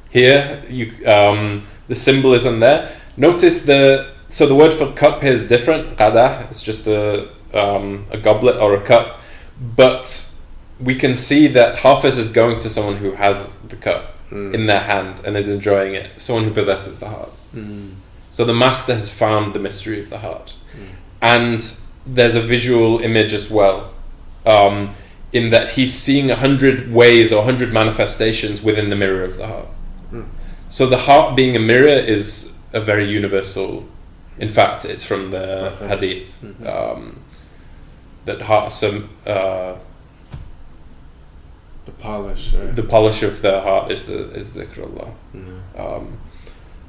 here. The symbolism there. Notice the word for cup here is different. Qadah, it's just a goblet or a cup. But we can see that Hafez is going to someone who has the cup in their hand and is enjoying it. Someone who possesses the heart. So the master has found the mystery of the heart. And there's a visual image as well. In that he's seeing 100 ways or 100 manifestations within the mirror of the heart. So the heart being a mirror is a very universal. In fact, it's from the hadith that hearts the polish. Right? The polish of the heart is dhikrullah.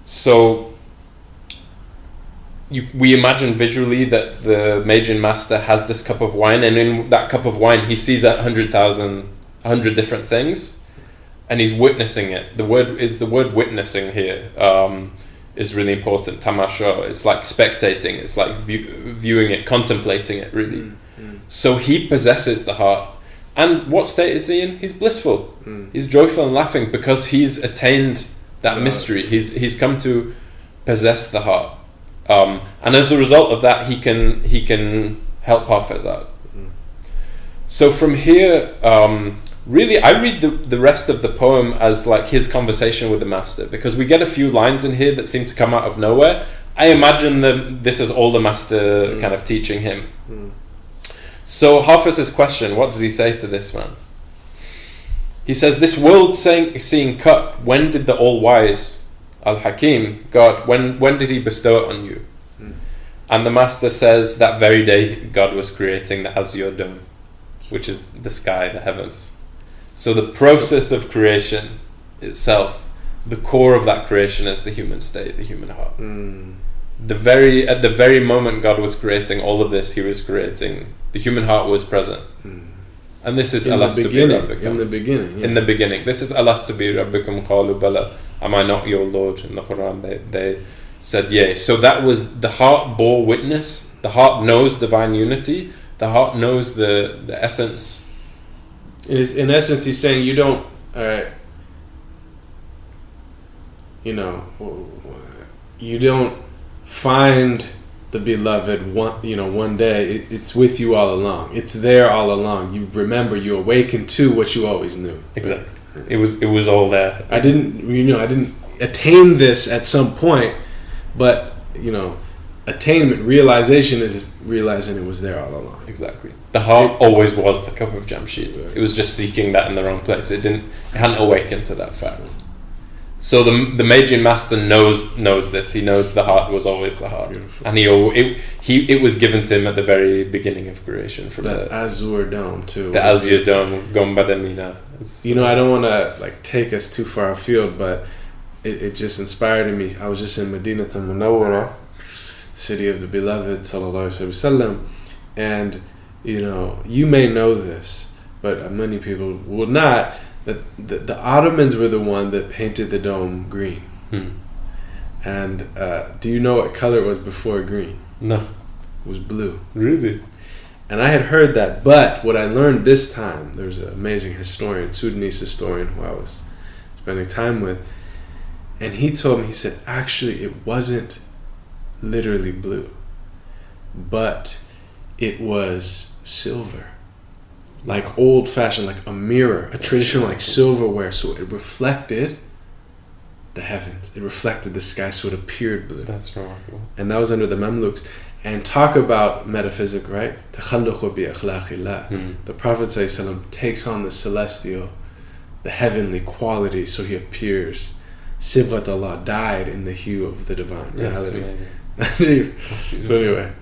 So we imagine visually that the Magian master has this cup of wine, and in that cup of wine he sees 100 different things, and he's witnessing it. The word witnessing here is really important. Tamasha, it's like spectating, it's like viewing it, contemplating it really. So he possesses the heart, and what state is he in? He's blissful. He's joyful and laughing because he's attained that mystery. He's come to possess the heart, and as a result of that, he can help Hafez out. So from here, really, I read the rest of the poem as like his conversation with the master, because we get a few lines in here that seem to come out of nowhere. I imagine this is all the master kind of teaching him. So Hafez's question, what does he say to this man? He says, this world-seeing cup, when did the all-wise Al-Hakim, God, when did he bestow it on you? And the master says, that very day God was creating the azure dome, which is the sky, the heavens. So the process of creation itself, the core of that creation is the human state, the human heart. At the very moment God was creating all of this, he was creating, the human heart was present. And this is Alastu bi Rabbikum. In the beginning. In the beginning. This is Alastu bi Rabbikum qalu bala. Am I not your Lord? In the Quran they said yea. So that was, the heart bore witness. The heart knows divine unity. The heart knows the essence. In essence, he's saying you don't, you don't find the beloved one day. It's with you all along. It's there all along. You remember, you awaken to what you always knew. Exactly. It was all there. I didn't attain this at some point, but attainment, realization is realizing it was there all along. Exactly. The heart always was the cup of Jamshid. Exactly. It was just seeking that in the wrong place. It hadn't awakened to that fact. So the Magian master knows this. He knows the heart was always the heart. Beautiful. And it was given to him at the very beginning of creation, from the azure dome too. The azure dome, Gombadamina. I don't want to take us too far afield, but it just inspired me. I was just in Medina Munawwara, city of the beloved sallallahu alaihi wasallam, and you may know this, but many people will not. That the Ottomans were the one that painted the dome green. And do you know what color it was before green? No. It was blue. Really? And I had heard that, but what I learned this time, there's an amazing historian, Sudanese historian who I was spending time with, and he told me, he said, actually it wasn't literally blue, but it was silver. Like old-fashioned, like a mirror, a traditional like silverware. So it reflected the heavens. It reflected the sky, so it appeared blue. That's remarkable. And that was under the Mamluks. And talk about metaphysics, right? The Prophet ﷺ takes on the celestial, the heavenly quality, so he appears. Sibghat Allah died in the hue of the divine reality. Amazing. That's beautiful. So anyway,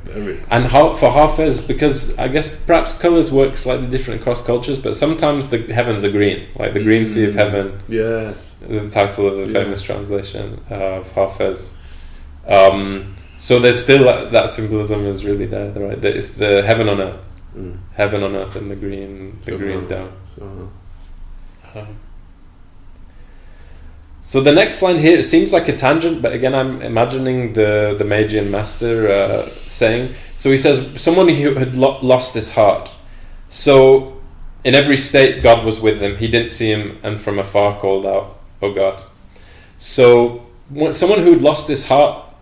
and for Hafez, because I guess perhaps colors work slightly different across cultures, but sometimes the heavens are green, like the green sea of heaven. Yes, the title of the famous translation of Hafez. So there's still that symbolism is really there, right? It's the heaven on earth, heaven on earth, and the green dome. So the next line here, it seems like a tangent, but again, I'm imagining the Magian master saying. So he says, someone who had lost his heart. So in every state, God was with him. He didn't see him, and from afar called out, "Oh God." So someone who'd lost his heart,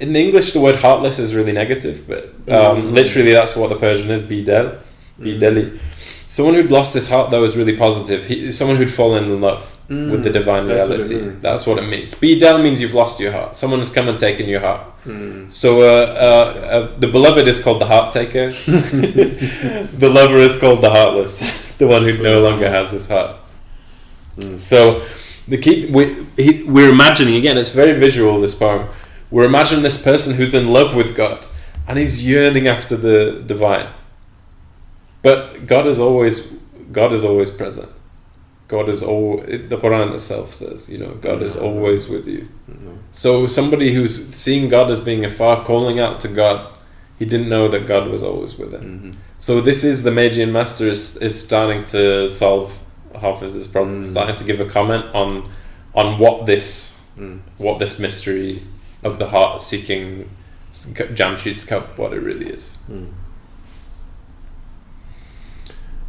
in the English, the word heartless is really negative, but literally that's what the Persian is, bideli. Someone who'd lost his heart, though, is really positive. Someone who'd fallen in love with the divine reality. That's what it means. Bidel means you've lost your heart. Someone has come and taken your heart. So the beloved is called the heart taker. The lover is called the heartless, the one who no longer has his heart. So we're imagining, again, it's very visual, this poem. We're imagining this person who's in love with God, and he's yearning after the divine. But God is always present. God is the Quran itself says, God is always with you. So somebody who's seeing God as being afar, calling out to God, he didn't know that God was always with him. So this is the Magian master is starting to solve Hafez's problem, starting to give a comment on what this mystery of the heart seeking Jamshid's cup, what it really is.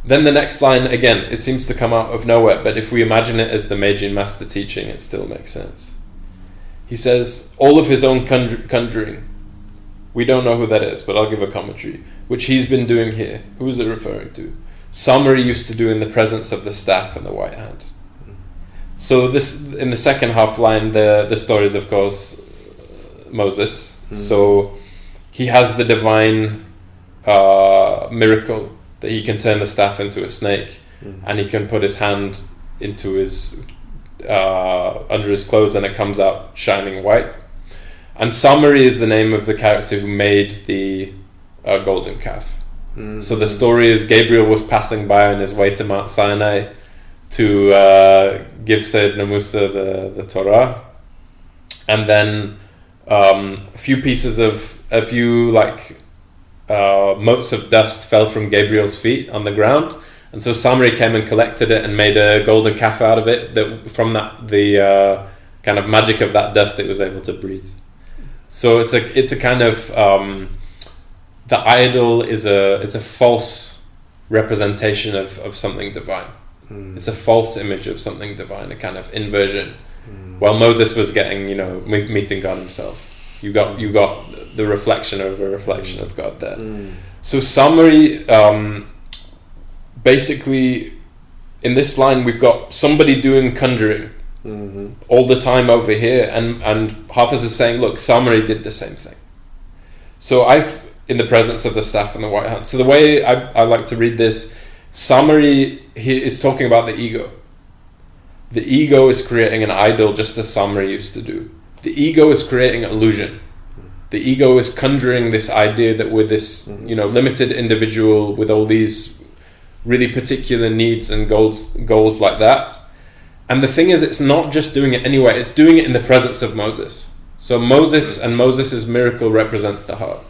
Then the next line, again, it seems to come out of nowhere, but if we imagine it as the Magian master teaching, it still makes sense. He says, all of his own conjuring, we don't know who that is, but I'll give a commentary, which he's been doing here. Who is it referring to? Samari used to do in the presence of the staff and the white hand. So this, in the second half line, the story is, of course, Moses. So he has the divine miracle that he can turn the staff into a snake, and he can put his hand into his under his clothes, and it comes out shining white. And Samari is the name of the character who made the golden calf. So the story is Gabriel was passing by on his way to Mount Sinai to give Sayyidina Musa the Torah, and then a few motes of dust fell from Gabriel's feet on the ground, and so Samari came and collected it and made a golden calf out of it. That from that the kind of magic of that dust, it was able to breathe. So it's a kind of the idol is a false representation of something divine. It's a false image of something divine, a kind of inversion. While Moses was getting, meeting God himself. You got the reflection of a reflection of God there. So Samari, basically, in this line we've got somebody doing conjuring all the time over here, and Hafez is saying, look, Samari did the same thing. So in the presence of the staff and the white hand. So the way I like to read this, Samari is talking about the ego. The ego is creating an idol, just as Samari used to do. The ego is creating illusion. The ego is conjuring this idea that we're this, limited individual with all these really particular needs and goals like that. And the thing is, it's not just doing it anyway, it's doing it in the presence of Moses. So Moses and Moses' miracle represents the heart.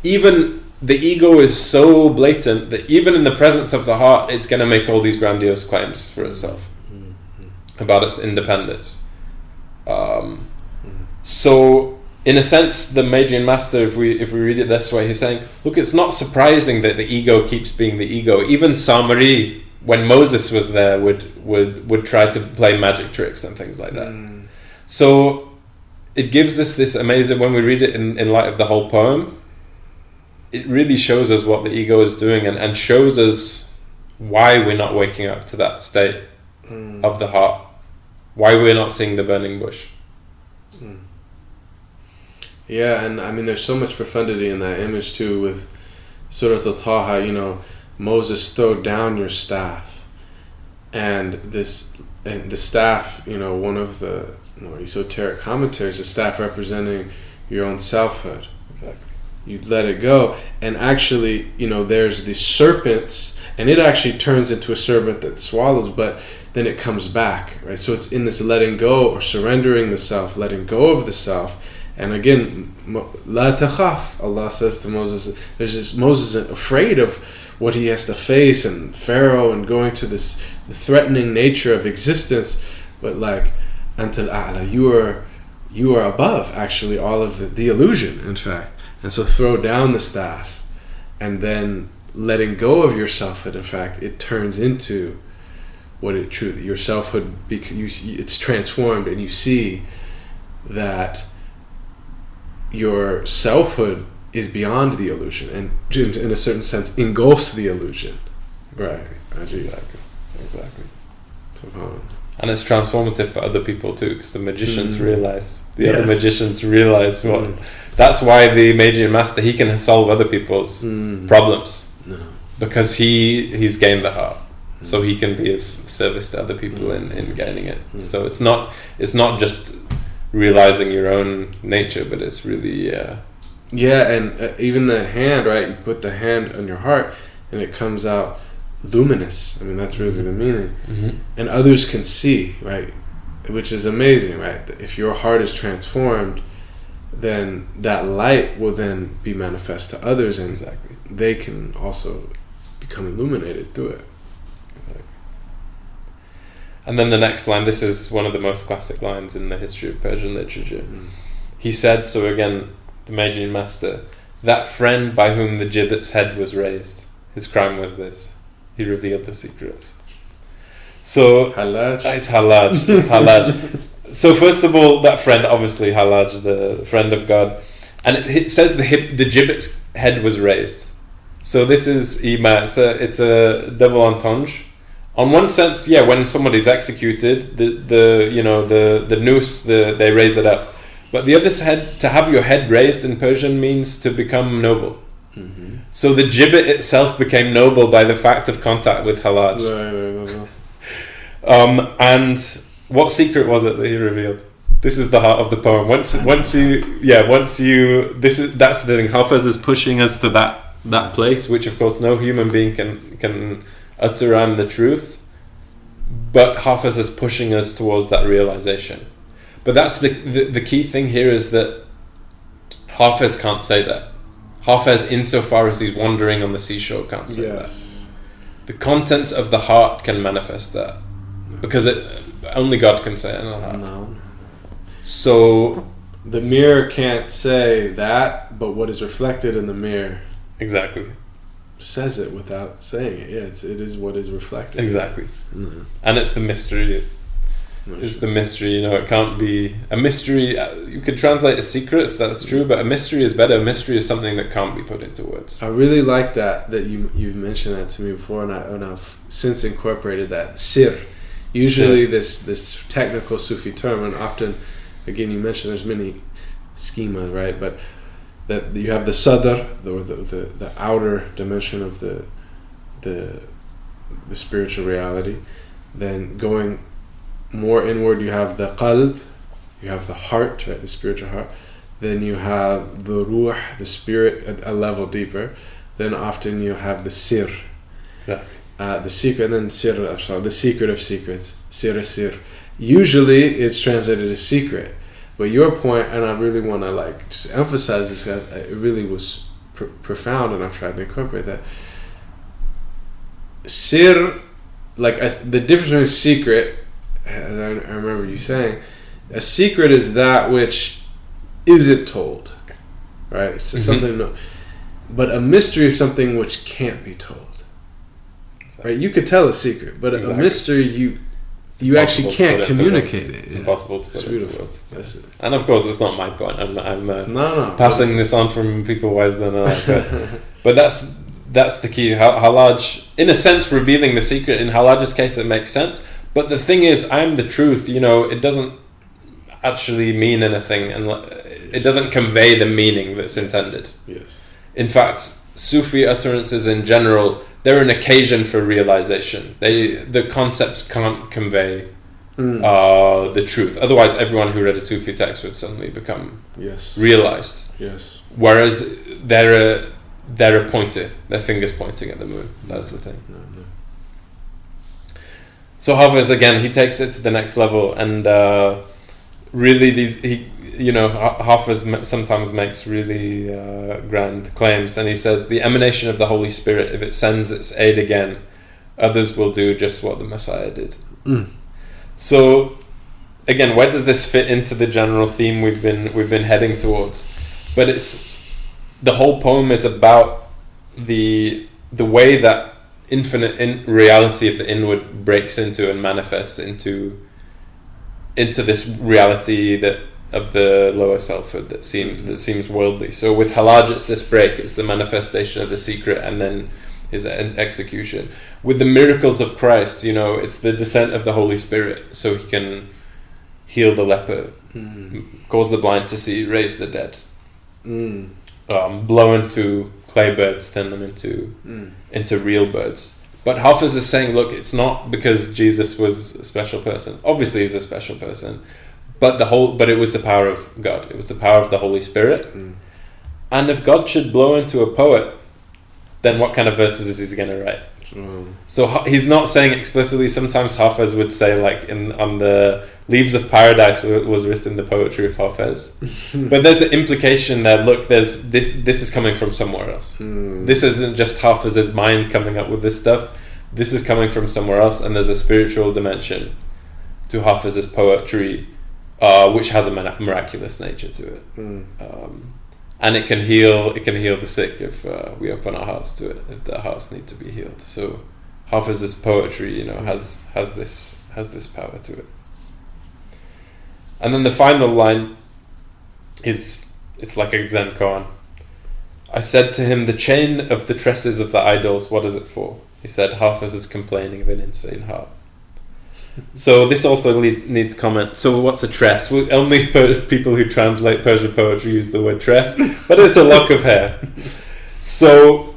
Even the ego is so blatant that even in the presence of the heart, it's going to make all these grandiose claims for itself about its independence. So in a sense, the Magian master, if we read it this way, he's saying, look, it's not surprising that the ego keeps being the ego. Even Samari, when Moses was there, would try to play magic tricks and things like that. So it gives us this amazing, when we read it in light of the whole poem, it really shows us what the ego is doing, and shows us why we're not waking up to that state of the heart, why we're not seeing the burning bush. Yeah, and I mean, there's so much profundity in that image too, with Surat al-Taha, Moses, throw down your staff, and the staff, one of the more esoteric commentaries, the staff representing your own selfhood. Exactly. You let it go, and actually, there's these serpents, and it actually turns into a serpent that swallows, but then it comes back, right? So it's in this letting go, or surrendering the self, letting go of the self. And again, La takhaf, Allah says to Moses, Moses is afraid of what he has to face, and Pharaoh, and going to the threatening nature of existence, but Antal A'la, you are above actually all of the illusion, in fact. And so throw down the staff, and then letting go of your selfhood, in fact, it turns into what it truly, your selfhood, it's transformed, and you see that your selfhood is beyond the illusion, and in a certain sense engulfs the illusion. Exactly. Right. Exactly. So, and it's transformative for other people too, because the magicians realize, other magicians realize what. That's why the Magian master, he can solve other people's problems, because he's gained the heart, so he can be of service to other people in gaining it. So it's not just realizing your own nature, but it's really and even the hand, right? You put the hand on your heart, and it comes out luminous. I mean, that's really the meaning. And others can see, right? Which is amazing, right? If your heart is transformed, then that light will then be manifest to others, and they can also become illuminated through it. And then the next line, this is one of the most classic lines in the history of Persian literature. He said, so again, the Magian master, that friend by whom the gibbet's head was raised, his crime was this. he revealed the secrets. So Halaj. it's Halaj. It's Halaj. So first of all, that friend, obviously Halaj, the friend of God, and it says the gibbet's head was raised. So this is Ima. It's a double entendre. On one sense, yeah, when somebody's executed, the noose, they raise it up. But the other side, to have your head raised in Persian means to become noble. Mm-hmm. So the gibbet itself became noble by the fact of contact with Halaj. Right. And what secret was it that he revealed? This is the heart of the poem. That's the thing. Hafez is pushing us to that place, which of course no human being can utter I'm the truth. But Hafez is pushing us towards that realization. But that's the key thing here is that Hafez can't say that. Hafez, insofar as he's wandering on the seashore, can't say that. The contents of the heart can manifest that. Because only God can say it in the heart. No. So the mirror can't say that, but what is reflected in the mirror exactly says it without saying it. Yeah, it is what is reflected. Exactly. Mm-hmm. And it's the mystery. It's the mystery, it can't be a mystery. You could translate as secrets, that's true, but a mystery is better. A mystery is something that can't be put into words. I really like that you mentioned that to me before, and I've since incorporated that. Sir. Usually this technical Sufi term, and often, again, you mentioned there's many schemas, right? But that you have the sadr, or the outer dimension of the spiritual reality. Then going more inward, you have the qalb, you have the heart, right, the spiritual heart. Then you have the ruh, the spirit, a level deeper. Then often you have the sir, Exactly. The secret, and then sir, the secret of secrets, sir. Usually it's translated as secret, but your point, and I really want to just emphasize this, it really was profound, and I've tried to incorporate that. Sir, the difference between secret, as I remember you saying, a secret is that which isn't told, right? So something, but a mystery is something which can't be told, right? You could tell a secret, but a mystery you actually can't communicate it. It's impossible to put into words. That's it. And of course, it's not my point. I'm No, passing this on from people wiser than I. But that's the key. Halaj, in a sense, revealing the secret. In Halaj's case, it makes sense. But the thing is, I'm the truth. It doesn't actually mean anything, and it doesn't convey the meaning that's intended. Yes. In fact, Sufi utterances in general, they're an occasion for realization. The concepts can't convey the truth. Otherwise, everyone who read a Sufi text would suddenly become realized. Yes. Whereas they're a pointer. Their fingers pointing at the moon. That's the thing. No. So Hafez, again, he takes it to the next level, and really Hafez sometimes makes really grand claims, and he says, the emanation of the Holy Spirit, if it sends its aid again, others will do just what the Messiah did. So again, where does this fit into the general theme we've been heading towards? But the whole poem is about the way that infinite reality of the inward breaks into and manifests into this reality of the lower selfhood that seems worldly. So with Halaj, it's this break, it's the manifestation of the secret, and then his execution. With the miracles of Christ, it's the descent of the Holy Spirit, so he can heal the leper, cause the blind to see, raise the dead, blow into clay birds, turn them into real birds. But Hafez is saying, look, it's not because Jesus was a special person. Obviously, he's a special person, but it was the power of God. It was the power of the Holy Spirit. And if God should blow into a poet, then what kind of verses is he going to write? So he's not saying explicitly. Sometimes Hafez would say, on the Leaves of Paradise was written the poetry of Hafez. But there's an implication that, look, this is coming from somewhere else. This isn't just Hafez's mind coming up with this stuff. This is coming from somewhere else, and there's a spiritual dimension to Hafez's poetry, which has a miraculous nature to it. And it can heal the sick if we open our hearts to it, if their hearts need to be healed. So Hafez's poetry, has this power to it. And then the final line it's like a Zen koan. I said to him, the chain of the tresses of the idols, what is it for? He said, Hafez is complaining of an insane heart. So this also needs comment. So what's a tress? Well, only people who translate Persian poetry use the word tress, but it's a lock of hair. So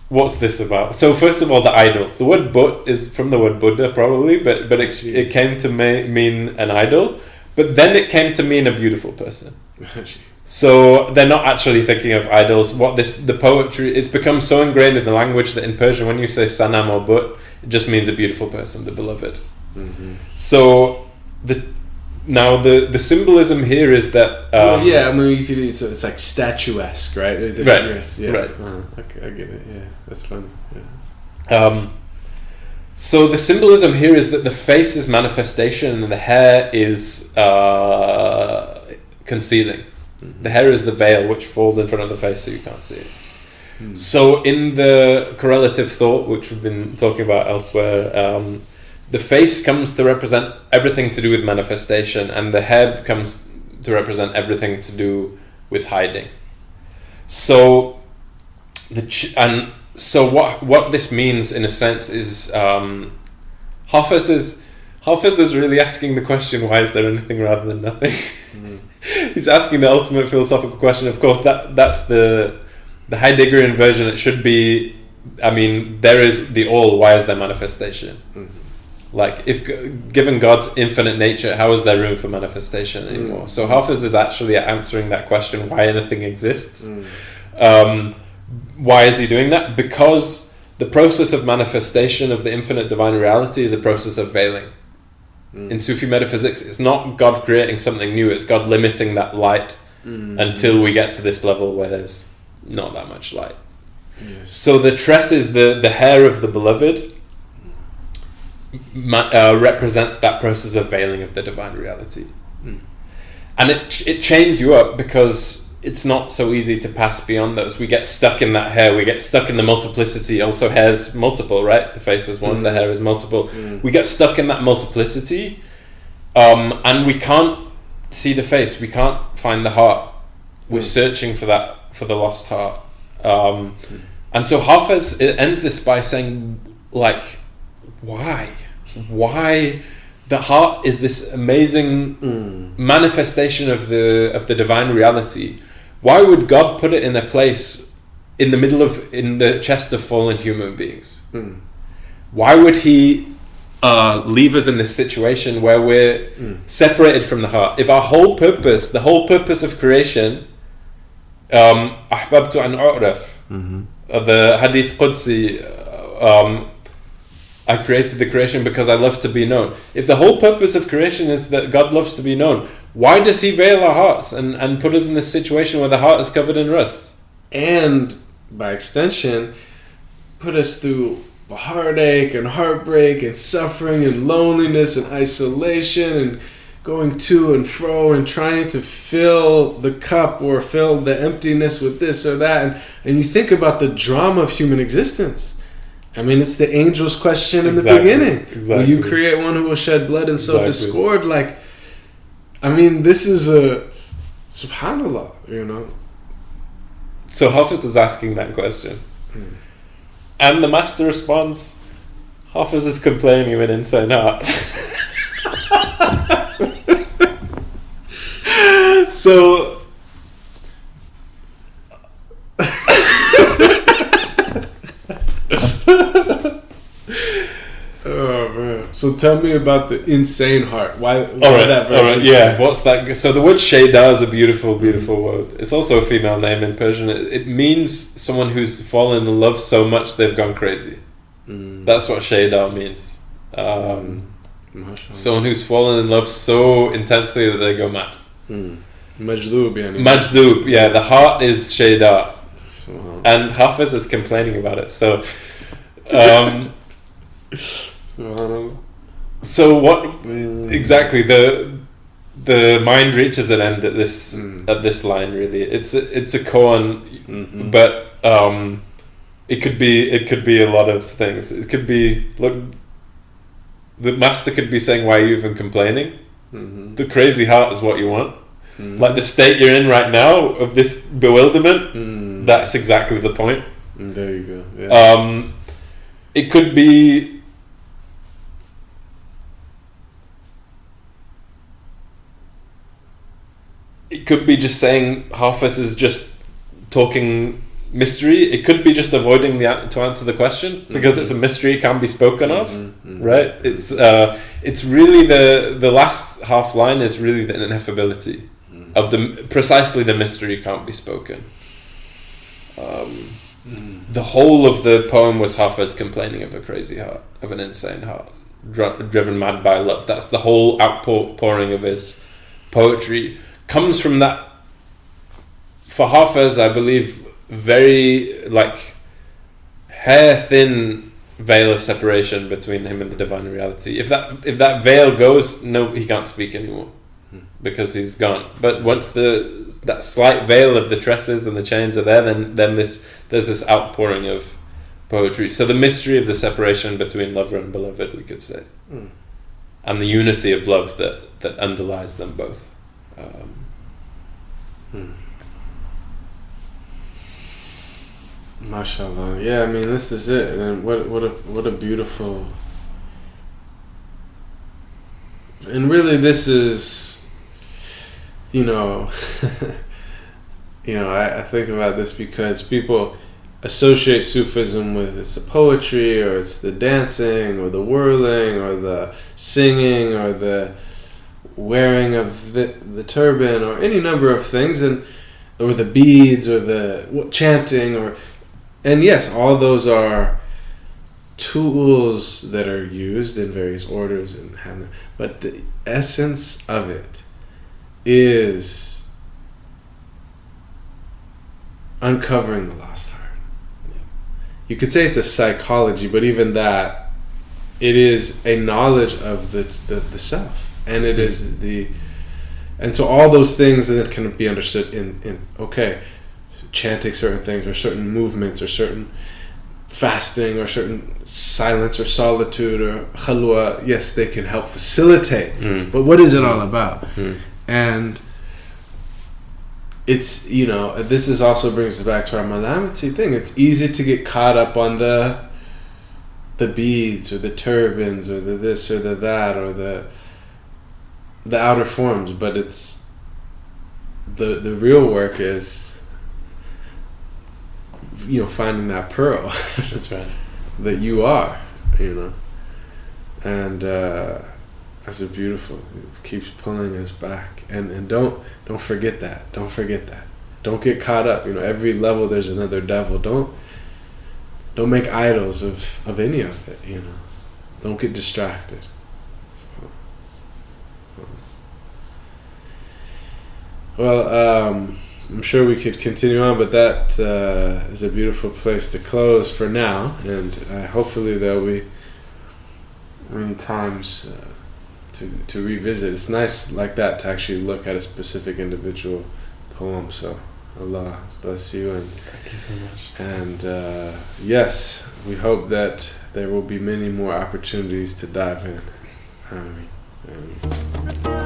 what's this about? So first of all, the idols. The word but is from the word Buddha probably, but it came to mean an idol, but then it came to mean a beautiful person. So they're not actually thinking of idols. The poetry, it's become so ingrained in the language that in Persian, when you say sanam or but, it just means a beautiful person, the beloved. Mm-hmm. So the symbolism here is that you could. It's like statuesque, right? Right. Yeah. Right. Okay, I get it. Yeah, that's funny. Yeah. So the symbolism here is that the face is manifestation and the hair is concealing. Mm-hmm. The hair is the veil which falls in front of the face so you can't see it. Mm. So in the correlative thought, which we've been talking about elsewhere, the face comes to represent everything to do with manifestation, and the hair comes to represent everything to do with hiding. So what this means in a sense is Hafez is really asking the question, why is there anything rather than nothing? Mm. He's asking the ultimate philosophical question. Of course, that's the Heideggerian version. It should be, there is the all, why is there manifestation? Mm-hmm. Like, if given God's infinite nature, how is there room for manifestation anymore? So Hafez is actually answering that question, why anything exists. Why is he doing that? Because the process of manifestation of the infinite divine reality is a process of veiling. In Sufi metaphysics, it's not God creating something new, it's God limiting that light until we get to this level where there's not that much light. Yes. So the tress is the hair of the beloved represents that process of veiling of the divine reality. And it chains you up because it's not so easy to pass beyond those. We get stuck in that hair, we get stuck in the multiplicity. Also, hair's multiple, right? The face is one, the hair is multiple. We get stuck in that multiplicity, and we can't see the face, we can't find the heart. We're searching for the lost heart. And so Hafez ends this by saying, like, why the heart is this amazing manifestation of the divine reality. Why would God put it in a place in the chest of fallen human beings? Why would he leave us in this situation where we're separated from the heart? If our whole purpose, the whole purpose of creation, أحببت أن أعرف, the Hadith Qudsi, I created the creation because I love to be known. If the whole purpose of creation is that God loves to be known, why does he veil our hearts and put us in this situation where the heart is covered in rust? And, by extension, put us through heartache and heartbreak and suffering and loneliness and isolation and going to and fro and trying to fill the cup or fill the emptiness with this or that. And you think about the drama of human existence. It's the angel's question in the beginning. Exactly. Will you create one who will shed blood and sow discord? This is a subhanallah, So Hafez is asking that question. And the master responds, Hafez is complaining of an insane heart. So... Oh man! So tell me about the insane heart. Why? All right. Yeah. What's that? So the word Shayda is a beautiful, beautiful word. It's also a female name in Persian. It means someone who's fallen in love so much they've gone crazy. That's what Shayda means. Someone who's fallen in love so intensely that they go mad. Majdub, Majdub. Yeah. The heart is Shayda, and Hafez is complaining about it. So. So what exactly the mind reaches an end at this line. Really, it's a koan, but It could be a lot of things. It could be, look, the master could be saying, why are you even complaining? Mm-hmm. The crazy heart is what you want. Mm-hmm. Like the state you're in right now of this bewilderment, that's exactly the point. There you go. Yeah. It could be just saying Hafez is just talking mystery. It could be just avoiding to answer the question because it's a mystery, it can't be spoken of, right? It's really the last half line is really the ineffability of precisely the mystery can't be spoken. The whole of the poem was Hafez complaining of a crazy heart, of an insane heart, driven mad by love. That's the whole outpouring of his poetry. Comes from that, for Hafez, I believe, very like hair thin veil of separation between him and the divine reality. If that veil goes, no, he can't speak anymore because he's gone. But once that slight veil of the tresses and the chains are there, then there's this outpouring of poetry. So the mystery of the separation between lover and beloved, we could say, and the unity of love that underlies them both. MashaAllah. Yeah, I mean, this is it. And what a beautiful. And really, this is, I think about this because people associate Sufism with it's the poetry, or it's the dancing, or the whirling, or the singing, or the wearing of the turban, or any number of things, or the beads, or the chanting, and yes, all those are tools that are used in various orders but the essence of it is uncovering the lost heart. You could say it's a psychology, but even that, it is a knowledge of the self, and it is and so all those things that can be understood in chanting certain things, or certain movements, or certain fasting, or certain silence, or solitude, or khalwa, yes, they can help facilitate. But what is it all about? And it's, this is also brings us back to our malamati thing. It's easy to get caught up on the beads, or the turbans, or the this, or the that, or the outer forms, but it's the real work is finding that pearl. That's right. That you are, and that's a beautiful. It keeps pulling us back, and don't forget that. Don't forget that. Don't get caught up. Every level there's another devil. Don't make idols of any of it. Don't get distracted. Well, I'm sure we could continue on, but that is a beautiful place to close for now, and hopefully there'll be many times to revisit. It's nice like that to actually look at a specific individual poem. So Allah bless you, and thank you so much. And yes, we hope that there will be many more opportunities to dive in. Ameen. Ameen.